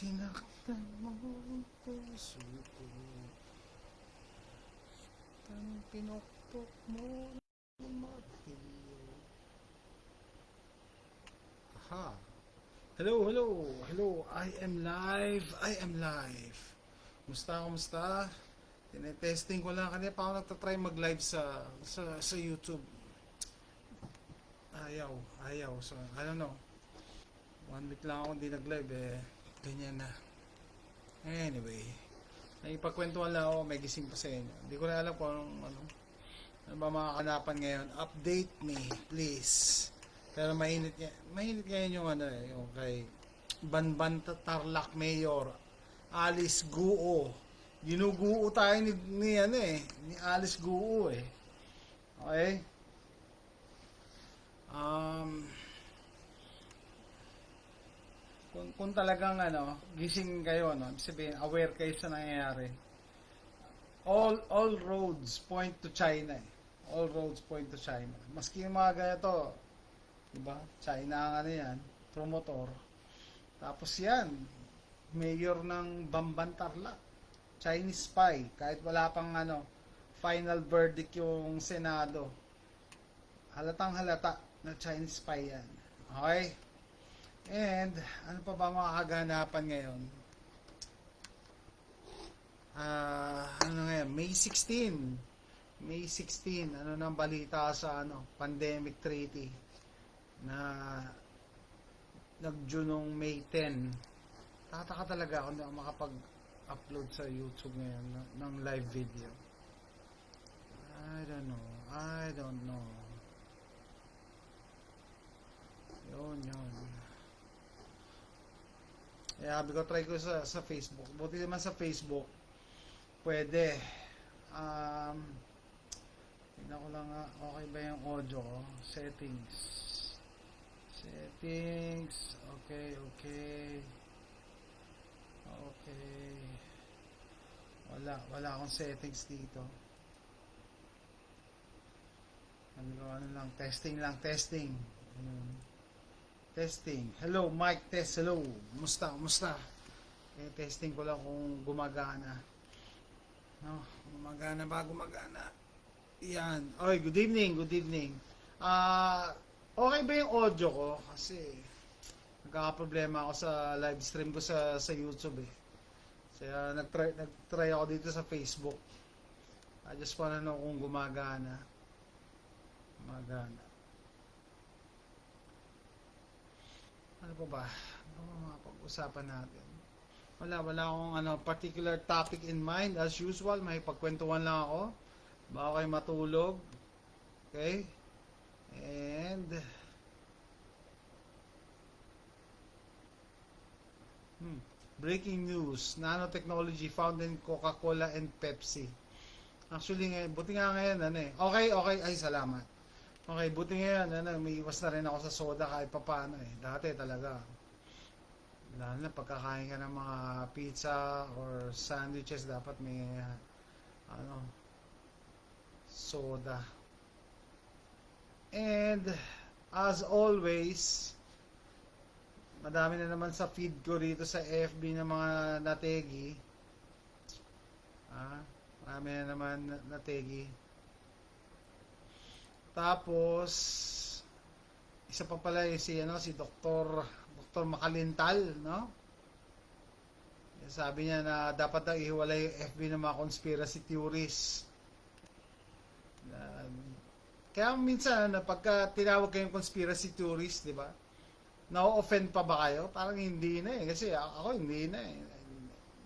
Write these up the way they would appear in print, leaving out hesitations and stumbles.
Sinaktan mo ang puso ko, tang pinukpok mo ng martilyo. Aha. Hello, hello, hello. I am live. I am live. Kumusta? Tinetesting ko lang. Kanina pa ako nagtatry mag-live sa YouTube. Ayaw. So, I don't know. 1 week lang ako hindi nag-live eh. Ganyan na. Anyway. Naipagkwentuhan lang ako. May gising pa sa inyo. Hindi ko na alam kung ano ba makakanapan ngayon. Update me, please. Pero mainit ngayon yung yung kay Banban Tarlac Mayor Alice Guo. Ginuguo tayo ni Alice Guo eh. Okay? Kung talagang gising kayo, sabihin, aware kayo sa nangyayari. All roads point to China eh. All roads point to China. Maski yung mga ganito, diba? China ang yan, promotor. Tapos yan, mayor ng Bamban Tarlac, Chinese spy, kahit wala pang final verdict yung Senado. Halatang halata na Chinese spy yan. Okay? And, ano pa ba makakaganapan ngayon? May 16, ano nang balita sa pandemic treaty na nag-June May 10. Tataka talaga ako na makapag-upload sa YouTube ngayon ng live video. I don't know. Yun. Sabi ko, try ko sa Facebook. Buti naman sa Facebook, pwede. Tignan ko lang okay ba yung audio ko. Settings. Okay. Wala akong settings dito. Testing. Testing. Hello, mic test. Hello. Kumusta? Testing ko lang kung gumagana. Gumagana. Yan. Oy, good evening. Okay ba yung audio ko? Kasi nagkakaproblema ako sa live stream ko sa YouTube eh. Kaya nagtry ako dito sa Facebook. I just wanna know kung gumagana. Ano pa ba? Ano ba mapag-usapan natin? Wala akong particular topic in mind. As usual, may pagkwentuhan lang ako. Baka kayo matulog. Okay? And breaking news. Nanotechnology found in Coca-Cola and Pepsi. Actually, buti nga ngayon, Okay. Ay, salamat. Okay, buti ngayon, may iwas na rin ako sa soda kahit papaano eh. Dati talaga. Lalo na pagkakain ka ng mga pizza or sandwiches, dapat may soda. And as always, madami na naman sa feed ko rito sa FB ng mga nategi. Marami na naman nategi. Tapos isa pa pala si Dr. Makalintal, no? Sabi niya na dapat daw ihiwalay yung FB ng mga conspiracy theories. Kaya minsan pagka tinawag kayong conspiracy theories, di ba? Na-offend pa ba kayo? Parang hindi na eh. Kasi ako hindi na eh.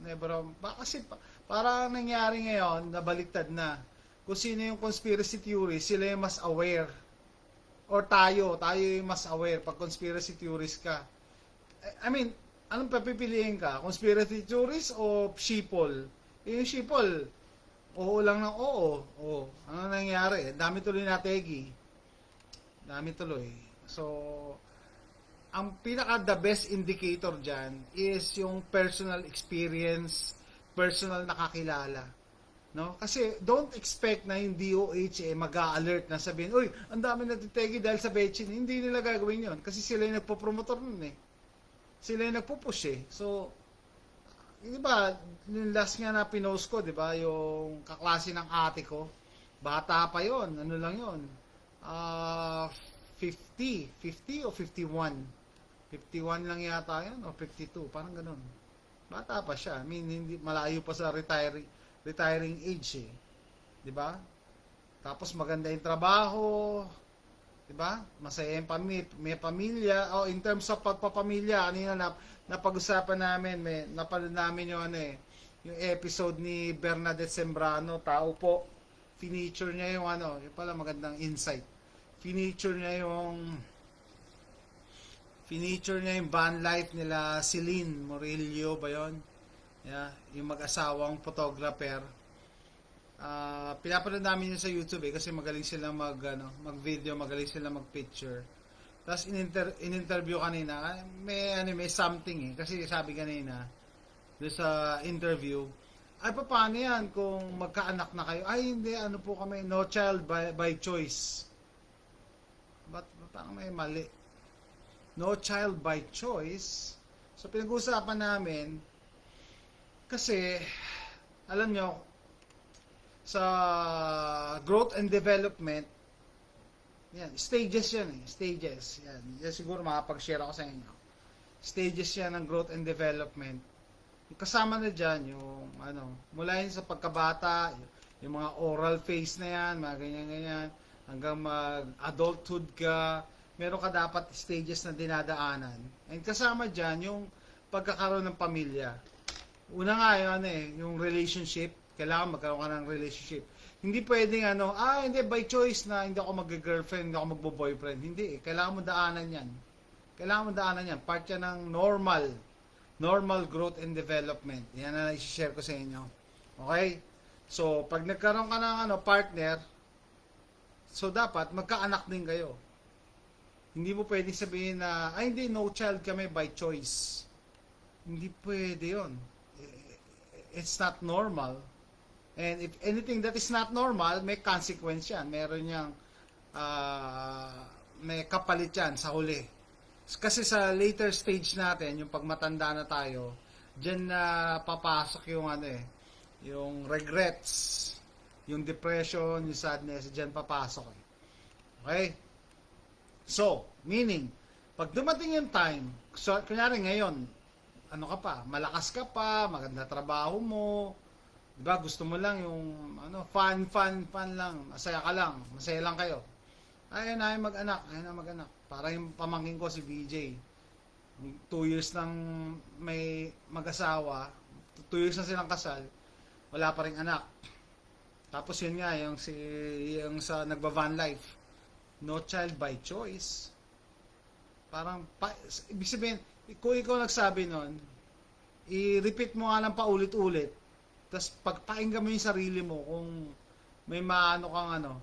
Never. Kasi parang nangyari ngayon, nabaliktad na. Kung sino yung conspiracy theories, sila yung mas aware. Or tayo yung mas aware pag conspiracy theories ka. I mean, anong papipiliin ka? Conspiracy theories o sheeple? Yung sheeple, oo lang ng oo. Ano nangyari? Dami tuloy na tegi. So, ang pinaka the best indicator dyan is yung personal experience, personal nakakilala. No? Kasi don't expect na yung DOH mag-a-alert na sabihin, uy, ang dami natitegi dahil sa Bechin. Hindi nila gagawin yon kasi sila yung nagpo-promotor nun eh. Sila yung nagpo-push eh. So, di ba, yung last nga na pinost ko, di ba, yung kaklase ng ate ko, bata pa yon, ano lang yon, 50 o 51. 51 lang yata yun, o 52, parang ganun. Bata pa siya, I mean, hindi, malayo pa sa retiring age eh. Di ba? Tapos maganda yung trabaho, di ba? Masaya yung may pamilya. Oh, in terms of pagpapamilya, kanina napag-usapan namin, napanood namin yung ano eh, yung episode ni Bernadette Sembrano, tao po. Finiture niya yung ano, yung pala magandang insight. Finiture niya yung van life nila Celine Morillo ba yun? Yeah, yung mag-asawang photographer. Pinapanood namin yun sa YouTube eh, kasi magaling sila mag-video, magaling sila mag-picture. Tapos in-interview kanina, may something eh, kasi sabi kanina doon sa interview, ay paano yan kung magkaanak na kayo? Ay hindi, ano po kami, no child by choice. But parang may mali. No child by choice. So pinag-uusapan namin, kasi alam nyo, sa growth and development, yan, stages yan eh, stages. Yan siguro makapag-share ako sa inyo. Stages yan ng growth and development. Kasama na dyan yung mula yun sa pagkabata, yung mga oral phase na yan, mga ganyan-ganyan, hanggang mag-adulthood ka, meron ka dapat stages na dinadaanan. And kasama dyan yung pagkakaroon ng pamilya. Una nga yung relationship, kailangan magkaroon ka ng relationship. Hindi pwedeng hindi by choice na hindi ako mag-girlfriend, hindi ako magbo-boyfriend. Hindi eh, kailangan mo daanan yan. Kailangan mo daanan yan. Part yan ng normal growth and development. Yan na i-share ko sa inyo. Okay? So, pag nagkaroon ka ng partner, so dapat magkaanak din kayo. Hindi mo pwedeng sabihin na, ay hindi, no child kami by choice. Hindi pwede yun. It's not normal. And if anything that is not normal, may consequence yan. Meron niyang, may kapalit yan sa huli. Kasi sa later stage natin, yung pagmatanda na tayo, dyan na papasok yung yung regrets, yung depression, yung sadness, dyan papasok eh. Okay? So, meaning, pag dumating yung time, so, kunyari ngayon, malakas ka pa, maganda trabaho mo, diba, gusto mo lang yung, fun lang, masaya lang kayo. Ayun na mag-anak. Para yung pamangkin ko si VJ, 2 years nang may mag-asawa, 2 years na silang kasal, wala pa ring anak. Tapos yun nga, yung sa nagba-van life, no child by choice. Parang, ibig sabihin, kung ikaw nagsabi nun, i-repeat mo nga lang paulit-ulit, tapos pagpakinggan mo yung sarili mo kung may kang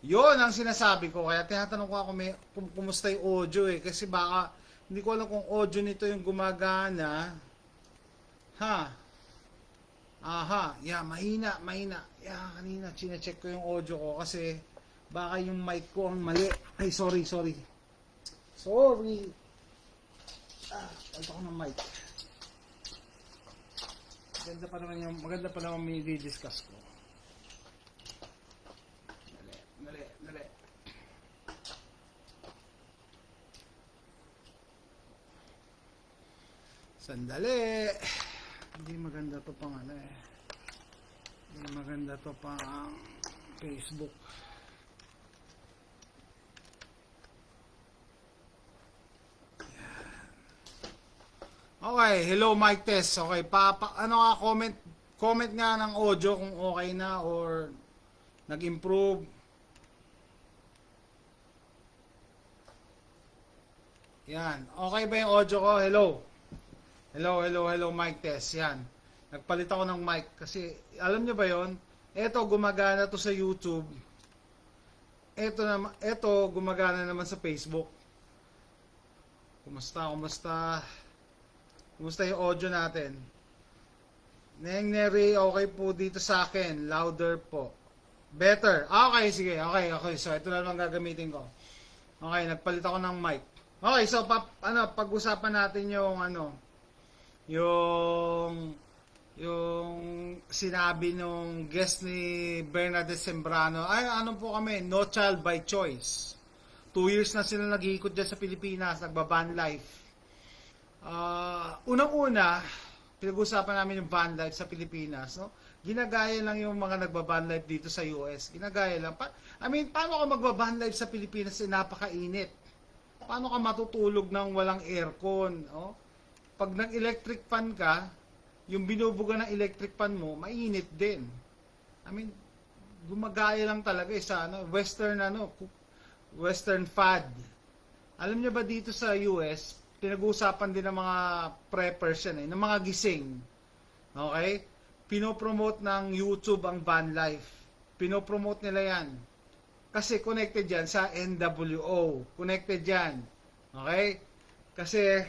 yun ang sinasabi ko. Kaya tinatanong ko ako kung kumusta yung audio eh. Kasi baka, hindi ko alam kung audio nito yung gumagana. Yeah, mahina. Yeah, kanina, chinecheck ko yung audio ko kasi baka yung mic ko ang mali. Ay, sorry. Palto ko ng mic. Maganda pa naman may di-discuss ko. Dali. Sandali. Hindi maganda to pang Hindi maganda to pang Facebook. Okay, hello mic test. Okay, comment nga ng audio kung okay na or nag-improve. Yan. Okay ba yung audio ko? Hello mic test. Yan. Nagpalit ako ng mic kasi alam nyo ba yon? Ito gumagana to sa YouTube. Ito gumagana naman sa Facebook. Kumusta yung audio natin? Neng Neri, okay po dito sa akin. Louder po. Better. Okay, sige. Okay. So, ito na lang gagamitin ko. Okay, nagpalit ako ng mic. Okay, so pag-usapan natin yung yung sinabi nung guest ni Bernadette Sembrano, ay ano po kami, no child by choice. 2 years na sila nag-iikot dyan sa Pilipinas, nagba-van life. Unang-una, pinag-usapan namin yung van life sa Pilipinas, no? Ginagaya lang yung mga nagba-van life dito sa US. Ginagaya lang. Paano ka magba-van life sa Pilipinas? Napakainit. Paano ka matutulog ng walang aircon? Oh? Pag nag-electric fan ka, yung binubuga ng electric fan mo, mainit din. Gumagaya lang talaga sa Western fad. Alam niyo ba dito sa US, pinag-uusapan din ng mga preppers yan ng mga gising. Okay? Pinopromote ng YouTube ang van life. Pinopromote nila yan. Kasi connected yan sa NWO. Connected yan. Okay? Kasi,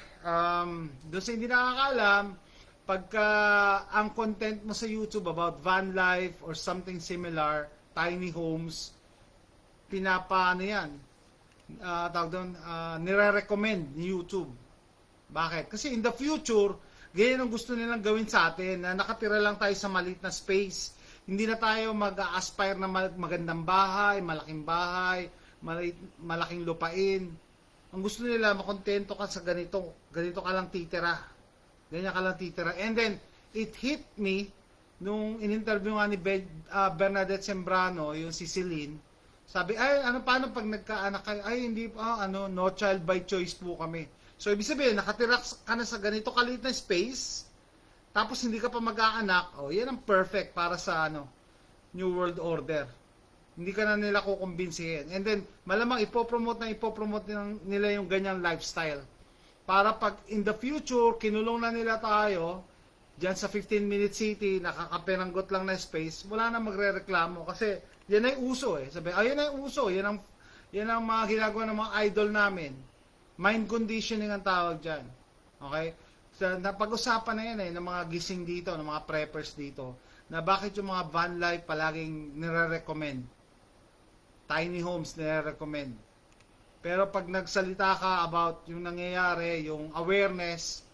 doon sa hindi nakakaalam, pagka ang content mo sa YouTube about van life or something similar, tiny homes, nire-recommend ni YouTube. Bakit? Kasi in the future, ganyan ang gusto nilang gawin sa atin, na nakatira lang tayo sa maliit na space. Hindi na tayo mag-aspire na magandang bahay, malaking lupain. Ang gusto nila, makontento ka sa ganito ka lang titira. Ganyan ka lang titira. And then, it hit me, nung in-interview nga ni Bernadette Sembrano, yung si Celine, sabi, paano pag nagkaanak kayo? Hindi no child by choice po kami. So, ibig sabihin, nakatira ka na sa ganito kaliit na space, tapos hindi ka pa mag-aanak, yan ang perfect para sa New World Order. Hindi ka na nila kukumbinsihin. And then, malamang ipopromote nila yung ganyang lifestyle. Para pag in the future, kinulong na nila tayo, dyan sa 15-minute city, nakakapiranggot lang na space, wala na magre-reklamo. Kasi, yan ay uso Sabi, yan ay uso. Yan ang mga ginagawa ng mga idol namin. Mind conditioning ang tawag dyan. Okay? So, napag-usapan na yan ng mga gising dito, ng mga preppers dito, na bakit yung mga van life palaging nire-recommend. Tiny homes nire-recommend. Pero pag nagsalita ka about yung nangyayari, yung awareness,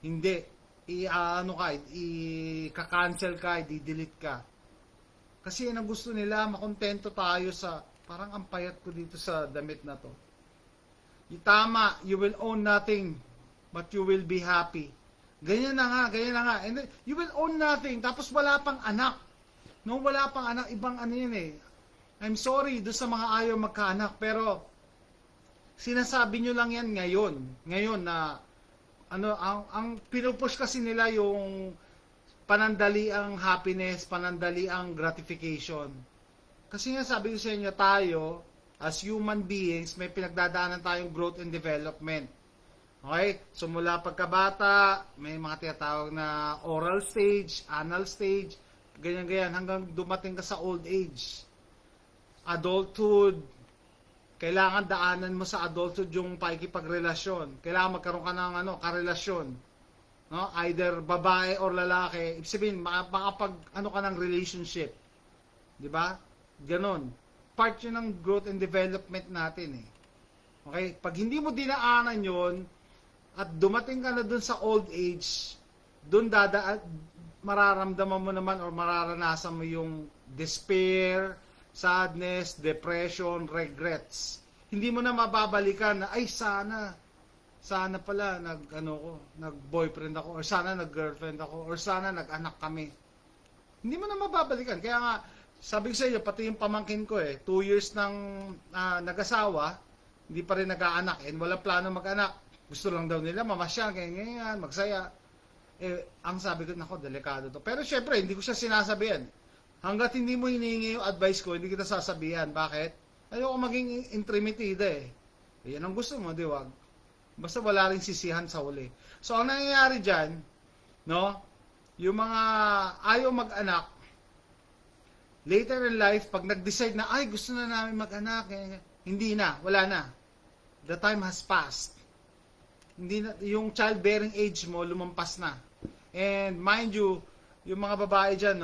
hindi. I-cancel ka, i-delete ka. Kasi yan ang gusto nila, makontento tayo sa, parang ang payat ko dito sa damit na to. Tama, you will own nothing, but you will be happy. Ganyan na nga. And then, you will own nothing, tapos wala pang anak. No, wala pang anak, ibang yan I'm sorry doon sa mga ayaw magkaanak, pero sinasabi nyo lang yan ngayon na ang pinupush kasi nila yung panandali ang happiness, panandali ang gratification. Kasi nga sabi ko sa inyo, tayo as human beings, may pinagdadaanan tayong growth and development. Okay? So mula pagkabata, may mga tinatawag na oral stage, anal stage, ganyan-ganyan, hanggang dumating ka sa old age. Adulthood, kailangan daanan mo sa adulthood yung pakikipagrelasyon. Kailangan magkaroon ka ng karelasyon. No? Either babae or lalaki. Ibig sabihin, makapag ka ng relationship. Di ba? Ganon. Part yun ng growth and development natin Okay? Pag hindi mo dinaanan yun, at dumating ka na dun sa old age, dun mararamdaman mo naman or mararanasan mo yung despair, sadness, depression, regrets. Hindi mo na mababalikan na, sana pala nag-boyfriend ako, or sana nag-girlfriend ako, or sana nag-anak kami. Hindi mo na mababalikan. Kaya nga, sabi ko sa inyo, pati yung pamangkin ko 2 years nang nag-asawa, hindi pa rin nag-aanak, and wala plano mag-anak. Gusto lang daw nila mamasyal, ganyan, magsaya. Ang sabi ko, nako, delikado to. Pero syempre, hindi ko siya sinasabihan. Hanggat hindi mo hinihingi yung advice ko, hindi kita sasabihan. Bakit? Ayoko maging intrimitida Yan ang gusto mo, di wag. Basta wala rin sisihan sa huli. So, ang nangyayari dyan, yung mga ayaw mag-anak, later in life, pag nag-decide na, gusto na namin mag-anak, hindi na, wala na. The time has passed. Hindi na, yung childbearing age mo, lumampas na. And mind you, yung mga babae dyan,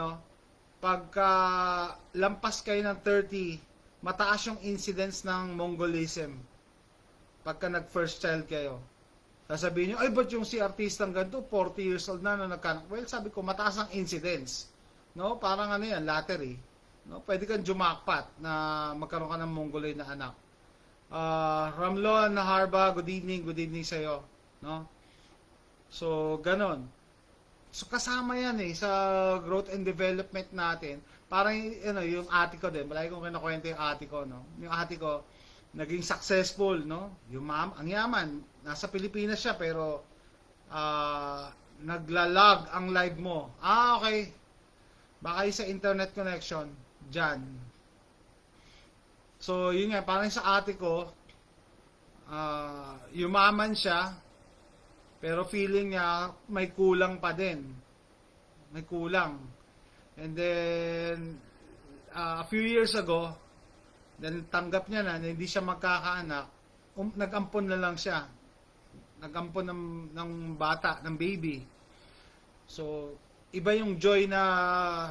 pagka lampas kayo ng 30, mataas yung incidence ng Mongolism. Pagka nag-first child kayo. Sasabihin nyo, ay ba't yung si artistang ganito, 40 years old na nagkanak? Well, sabi ko, mataas ang incidence. No? Parang ano yan, lottery. No? Pwede kang jumakpat na magkaroon ka ng mongoloid na anak. Ramlon Naharba, good evening sa'yo. No? So, ganon. So, kasama yan sa growth and development natin. Parang, yung ate ko din, malagi kong kinakwento yung ate ko, no? Yung ate ko, naging successful, no? Ang yaman, nasa Pilipinas siya, pero, naglalag ang live mo. Okay. Baka yung sa internet connection, dyan. So, yun nga, parang sa ate ko, yumaman siya, pero feeling niya may kulang pa din. May kulang. And then, a few years ago, then tanggap niya na hindi siya magkakaanak, nag-ampon na lang siya. Nag-ampon ng bata, ng baby. So, iba yung joy na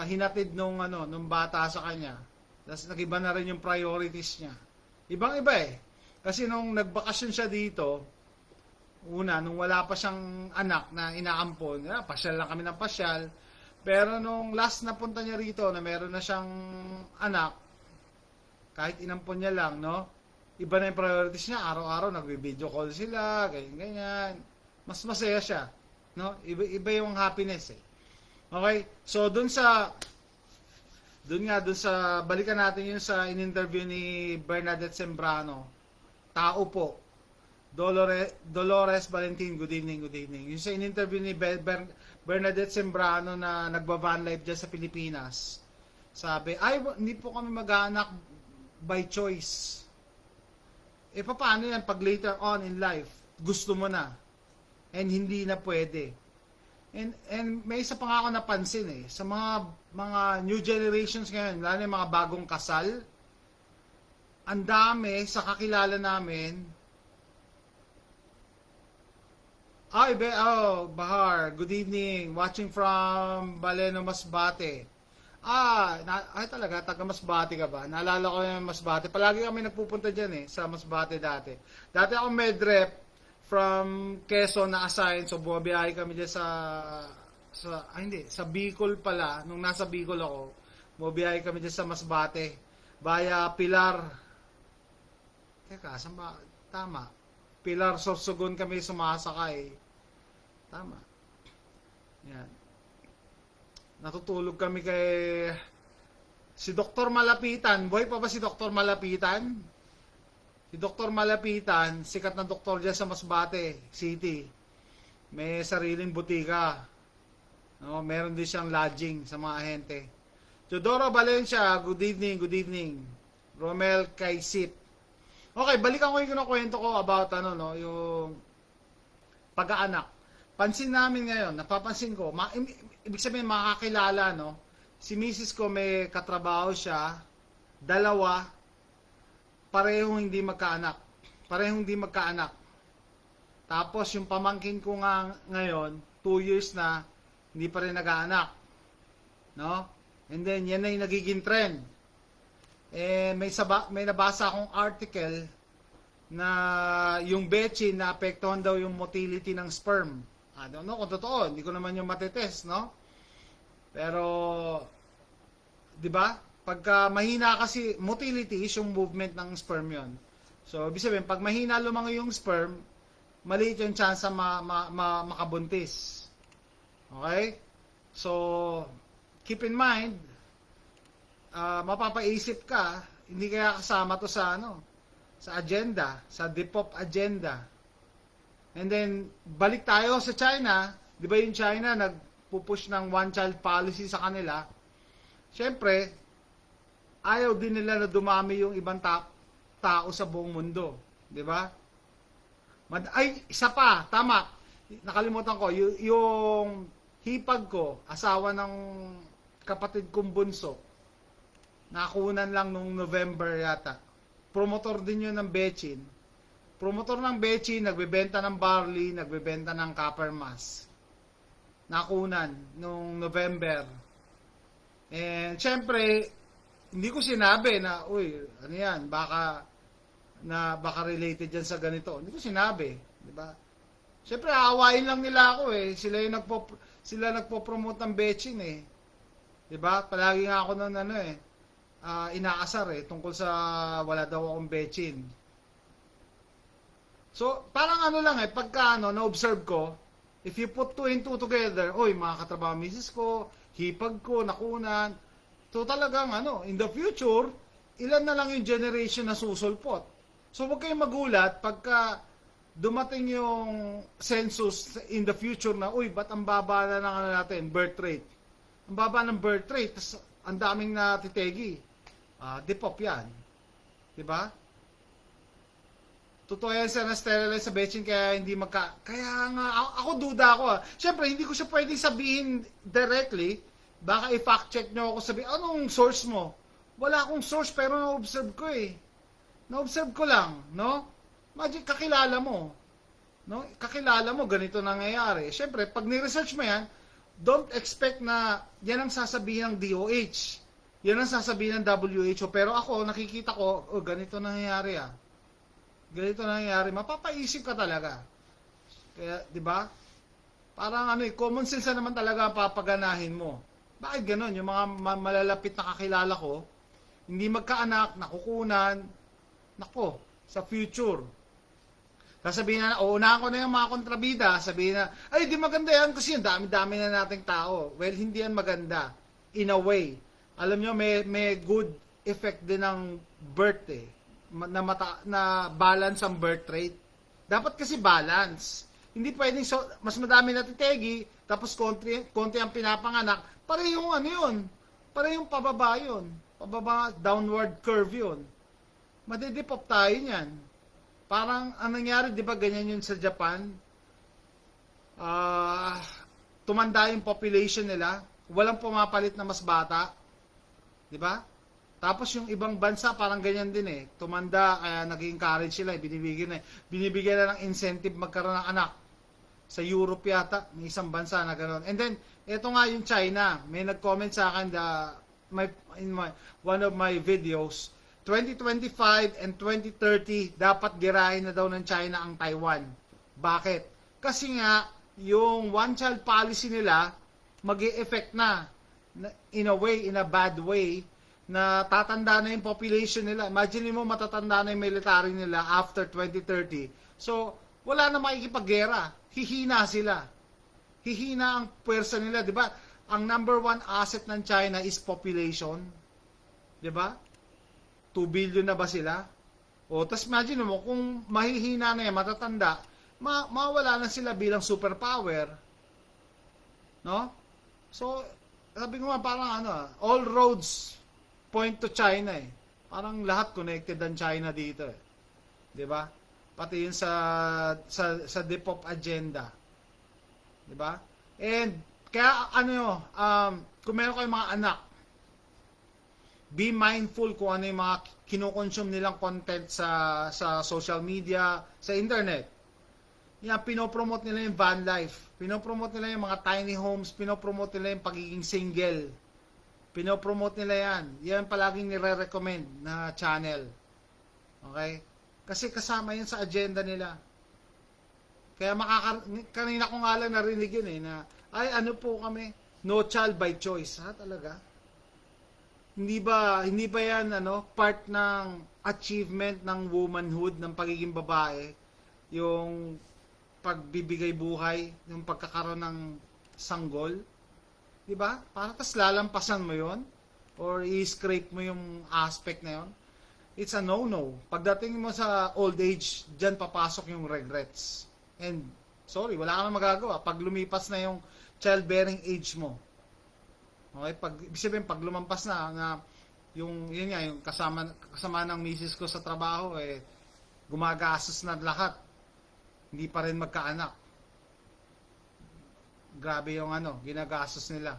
hinatid nung bata sa kanya. Tapos nag-iba na rin yung priorities niya. Ibang-iba Kasi nung nagbakasyon siya dito, nung wala pa siyang anak na inaampon, pasyal lang kami ng pasyal. Pero nung last na punta niya rito, na meron na siyang anak, kahit inampon niya lang, no? Iba na yung priorities niya. Araw-araw, nagbe-video call sila, ganyan-ganyan. Mas masaya siya. No? Iba yung happiness Okay? So, dun sa balikan natin yung sa in-interview ni Bernadette Sembrano. Tao po. Dolores Valentin, good evening. Yung sa in-interview ni Bernadette Sembrano na nagba-van life dyan sa Pilipinas. Sabi, hindi po kami mag-aanak by choice. Paano yan pag later on in life, gusto mo na, and hindi na pwede. And may isa pa nga ako napansin sa mga new generations ngayon, lalo yung mga bagong kasal, ang dami sa kakilala namin. Bahar, good evening. Watching from Baleno, Masbate. Talaga, taga Masbate ka ba? Naalala ko yung Masbate. Palagi kami nagpupunta dyan sa Masbate dati. Dati ako medrep from Quezon na assign. So, bumabiyahe kami dyan sa Bicol pala. Nung nasa Bicol ako, bumabiyahe kami dyan sa Masbate. Via Pilar. Teka, saan ba? Tama. Pilar Sorsogon kami sumasakay. Tama. Yan. Natutulog kami kay si Dr. Malapitan. Buhay pa ba si Dr. Malapitan? Si Dr. Malapitan, sikat na doktor dyan sa Masbate City. May sariling butika. No, meron din siyang lodging sa mga ahente. Teodoro Valencia, good evening. Romel Kaisip. Okay, balikan ko yung kwento ko about yung pag-aanak. Pansin namin ngayon, napapansin ko, ibig sabihin makakilala, si Mrs. ko may katrabaho siya, 2, parehong hindi magkaanak. Tapos yung pamangkin ko nga ngayon, 2 years na, hindi pa rin nag-aanak. No? And then, yan na yung nagiging trend. May nabasa akong article na yung betchin na apektuhan daw yung motility ng sperm. I don't know kung totoo, hindi ko naman yung matetest, no? Pero, di ba? Pagka mahina kasi, motility is yung movement ng sperm yon. So, ibig sabihin, pag mahina lumang yung sperm, maliit yung chance na makabuntis. Okay? So, keep in mind, mapapaisip ka, hindi kaya kasama to sa agenda, sa DepOp agenda. And then, balik tayo sa China. Di ba yung China, nagpupush ng one-child policy sa kanila. Siyempre, ayaw din nila na dumami yung ibang tao sa buong mundo. Di ba? Isa pa, tama. Nakalimutan ko, yung hipag ko, asawa ng kapatid kong bunso, nakunan lang nung November yata. Promotor din yun ng bechin. Promotor ng bechin, nagbebenta ng barley, nagbebenta ng copper mass. Nakunan nung November. And syempre, hindi ko sinabi na, ano yan, baka related yan sa ganito. Hindi ko sinabi. Diba? ba? Siyempre, aawain lang nila ako eh. Sila nagpo-promote ng betchin eh. 'Di ba? Palagi nga ako noon inaasar eh tungkol sa wala daw akong betchin. So, parang ano lang eh, pagka na-observe ko, if you put 2 and 2 together, oy, mga katrabaho misis ko, hipag ko, nakunan, so talagang in the future, ilan na lang yung generation na susulpot. So, huwag kayong magulat pagka dumating yung census in the future na, uy, ba't ang baba na ng natin, birth rate? Ang baba ng birth rate, tas ang daming natitegi. Depop yan. Diba? Totoo yan sa na-sterilize sa betchin, kaya hindi Kaya nga, ako duda ako Siyempre, hindi ko siya pwedeng sabihin directly. Baka i-fact check nyo ako, sabihin, anong source mo? Wala akong source, pero na-observe ko eh. Na-observe ko lang, no? Imagine, kakilala mo. No? Kakilala mo, ganito nangyayari. Siyempre, pag ni-research mo yan, don't expect na yan ang sasabihin ng DOH. Yan ang sasabihin ng WHO. Pero ako, nakikita ko, ganito nangyayari Ganito nangyayari. Mapapaisip ka talaga. Kaya, di ba? Parang common sense na naman talaga ang papaganahin mo. Bakit ganon? Yung mga malalapit na kakilala ko, hindi magkaanak, nakukunan, nako, sa future. Sasabihin na, unahan ko na yung mga kontrabida, sabihin na, ay, di maganda yan kasi yung dami-dami na nating tao. Well, hindi yan maganda. In a way. Alam nyo, may good effect din ng birth na balance ang birth rate. Dapat kasi balance. Hindi pwedeng mas madami natitegi, tapos konti ang pinapanganak. Parehong yun. Parehong pababa yun. Pababa, downward curve yun. Madidipop tayo niyan. Parang, ang nangyari, di ba, ganyan yun sa Japan? Tumanda yung population nila, walang pumapalit na mas bata. Di ba? Tapos yung ibang bansa, parang ganyan din eh. Tumanda, kaya nag-encourage sila, binibigyan na ng incentive magkaroon ng anak. Sa Europe yata, may isang bansa na gano'n. And then, eto nga yung China. May nag-comment sa akin in one of my videos, 2025 and 2030, dapat girahin na daw ng China ang Taiwan. Bakit? Kasi nga, yung one-child policy nila, mag-e-effect na, in a way, in a bad way, na tatanda na yung population nila. Imagine mo, matatanda na yung military nila after 2030. So, wala na makikipaggera. Hihina sila. Hihina ang puwersa nila, di ba? Ang number 1 asset ng China is population. Di ba? 2 billion na ba sila? O, tas imagine mo, kung mahihina na yan, matatanda, mawala na sila bilang superpower. No? So, sabi ko nga, parang all roads point to China eh. Parang lahat connected ang China dito eh. 'Di ba? Pati yun sa Depop agenda. 'Di ba? And kaya kung meron kayong mga anak, be mindful kung ano yung mga kinokonsume nilang content sa social media, sa internet. Yan, pinopromote nila yung van life. Pinopromote nila yung mga tiny homes. Pinopromote nila yung pagiging single. Pinopromote nila yan. Yan palaging nire-recommend na channel. Okay? Kasi kasama yan sa agenda nila. Kaya kanina ko nga lang narinig yun eh, na, po kami, no child by choice. Ha, talaga? Hindi ba yan part ng achievement ng womanhood, ng pagiging babae, yung pagbibigay buhay, yung pagkakaroon ng sanggol? 'Di ba? Para tas lalampasan mo 'yon or i-scrape mo yung aspect na 'yon. It's a no-no. Pagdating mo sa old age, diyan papasok yung regrets. And sorry, wala kang magagawa pag lumipas na yung childbearing age mo. Okay, pag lumampas na yung kasama ng misis ko sa trabaho gumagastos na lahat. Hindi pa rin magkaanak. Grabe yung ginagastos nila.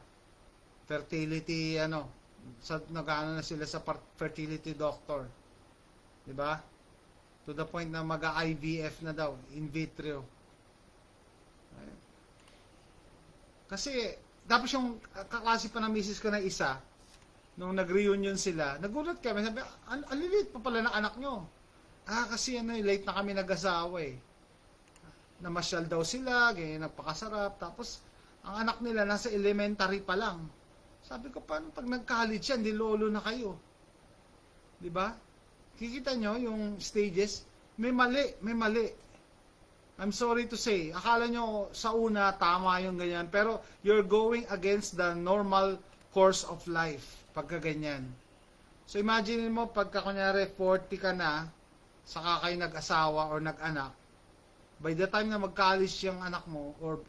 Fertility nag-ano na sila sa fertility doctor. 'Di ba? To the point na mag-IVF na daw, in vitro. Kasi tapos yung kaklase pa ng misis ko na isa, nung nag-reunion sila, nagulat kami, sabi, ang lilit pa pala ng anak nyo. Kasi late na kami nag-asawa eh. namasyal daw sila, ganyan, nagpakasarap. Tapos, ang anak nila nasa elementary pa lang. Sabi ko, paano pag nag-college yan, di lolo na kayo? Di ba? Kikita nyo yung stages? May mali, may mali. I'm sorry to say, akala nyo sa una tama yung ganyan, pero you're going against the normal course of life pagka ganyan. So imagine mo pagka kunyari 40 ka na, saka kayo nag-asawa or nag-anak, by the time na mag-college yung anak mo, or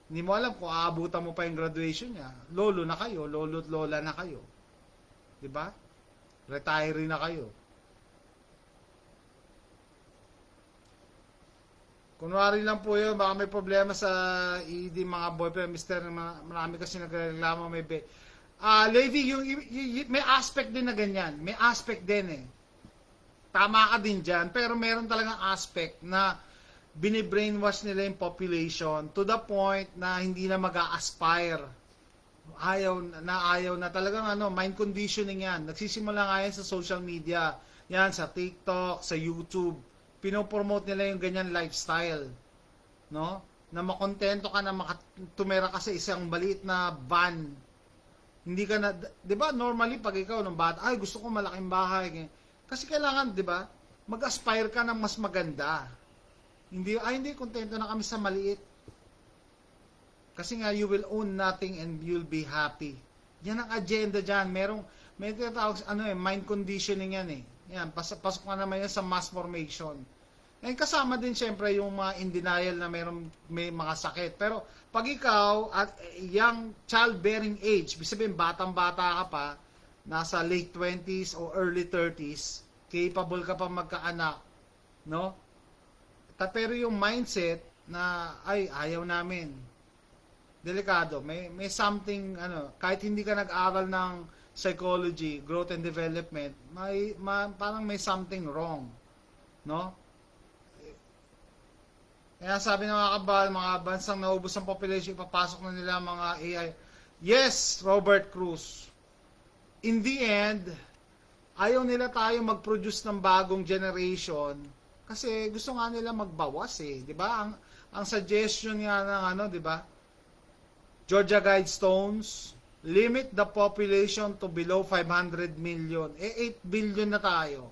hindi mo alam kung aabutan mo pa yung graduation niya, lolo na kayo, lolo't lola na kayo. Diba? Retiree na kayo. Kunwari lang po yun, baka may problema sa ED mga boyfriend, mister, marami kasi nagreklamo, may Levi, may aspect din na ganyan. May aspect din eh. Tama ka din dyan, pero meron talagang aspect na binibrainwash nila yung population to the point na hindi na mag-a-aspire. Ayaw na talagang mind conditioning yan. Nagsisimula nga yan sa social media, yan sa TikTok, sa YouTube. Pinopromote nila yung ganyan lifestyle, no? Na makontento ka na tumira ka sa isang maliit na van. Hindi ka na, 'di ba? Normally pag ikaw nung bata, ay gusto ko malaking bahay. Kasi kailangan, 'di ba? Mag-aspire ka ng mas maganda. Hindi kontento na kami sa maliit. Kasi nga you will own nothing and you'll be happy. Yan ang agenda diyan. May tinatawag mind conditioning yan eh. Yan, pasok na naman yan sa mass formation. And kasama din syempre yung mga in denial na may mga sakit. Pero pag ikaw at young childbearing age, ibig sabihin batang-bata ka pa, nasa late 20s o early 30s, capable ka pa magkaanak, no? Pero yung mindset na ay ayaw namin. Delikado, may something kahit hindi ka nag-aral ng psychology, growth and development, parang may something wrong, no? Kaya sabi ng mga bansang naubos ang population, ipapasok na nila mga AI. Yes, Robert Cruz. In the end, ayaw nila tayo mag-produce ng bagong generation kasi gusto nga nila magbawas eh, 'di ba? Ang suggestion nga ng 'di ba? Georgia Guidestones, limit the population to below 500 million. 8 billion na tayo.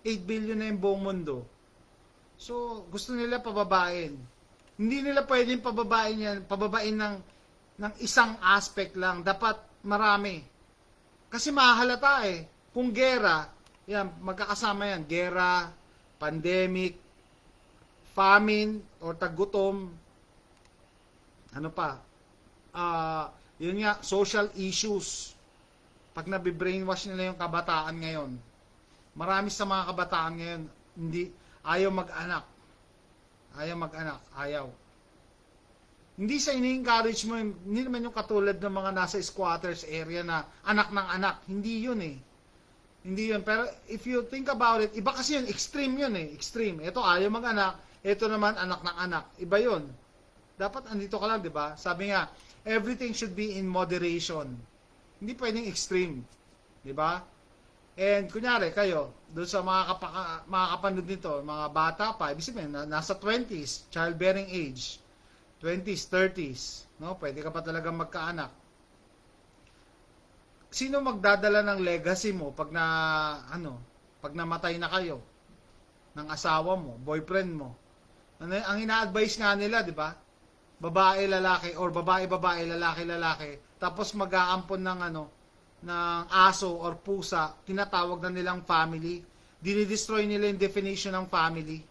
8 billion na yung buong mundo. So, gusto nila pababain. Hindi nila pwedeng pababain ng isang aspect lang. Dapat marami. Kasi mahalata eh. Kung gera, yan, magkakasama yan. Gera, pandemic, famine, or tagutom, yun nga, social issues. Pag nabibrainwash nila yung kabataan ngayon, marami sa mga kabataan ngayon, ayaw mag-anak. Ayaw. Hindi sa ini-encourage mo, hindi naman yung katulad ng mga nasa squatters area na anak ng anak. Hindi yun eh. Hindi yun. Pero if you think about it, iba kasi yun, extreme yun eh. Extreme. Ito ayaw mag-anak, ito naman anak ng anak. Iba yun. Dapat andito ka lang, di ba? Sabi nga, everything should be in moderation. Hindi pwedeng extreme. Di ba? And kunyari kayo, doon sa mga kapanood nito, mga bata pa, ibig sabihin, nasa 20s, childbearing age, 20s, 30s, no? Pwede ka pa talaga magkaanak. Sino magdadala ng legacy mo pag namatay na kayo ng asawa mo, boyfriend mo? Ang ina-advise nga nila, di ba? Babae, lalaki, or babae, lalaki. Tapos mag-aampon ng aso or pusa, tinatawag na nilang family. Dinidestroy nila yung definition ng family.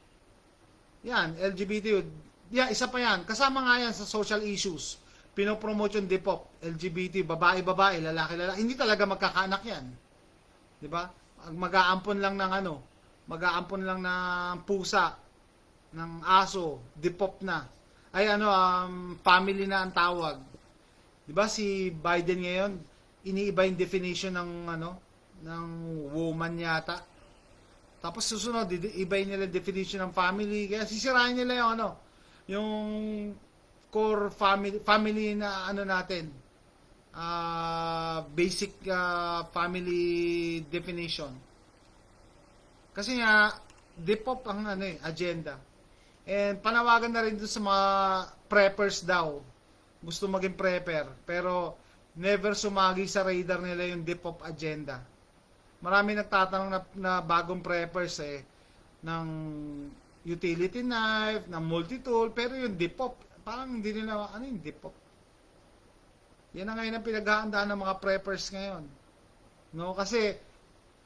Yan, LGBT. Yan, isa pa yan. Kasama nga yan sa social issues. Pinopromote yung DPOP, LGBT, babae, lalaki. Hindi talaga magkakaanak yan. Di ba? Mag-aampon lang ng pusa, ng aso, DPOP na. Family na ang tawag. Di ba si Biden ngayon, iniiba yung definition ng woman yata. Tapos susunod, iba nila definition ng family. Kaya sisirain nila yung core family na natin. Basic family definition. Kasi nga, DPOP ang agenda. And panawagan na rin doon sa mga preppers daw. Gusto maging prepper. Pero never sumagi sa radar nila yung Depop agenda. Marami nagtatanong na bagong preppers ng utility knife, ng multi-tool, pero yung Depop, parang hindi nila, ano yung Depop? Yan ang ngayon ang pinaghahandaan ng mga preppers ngayon. No, kasi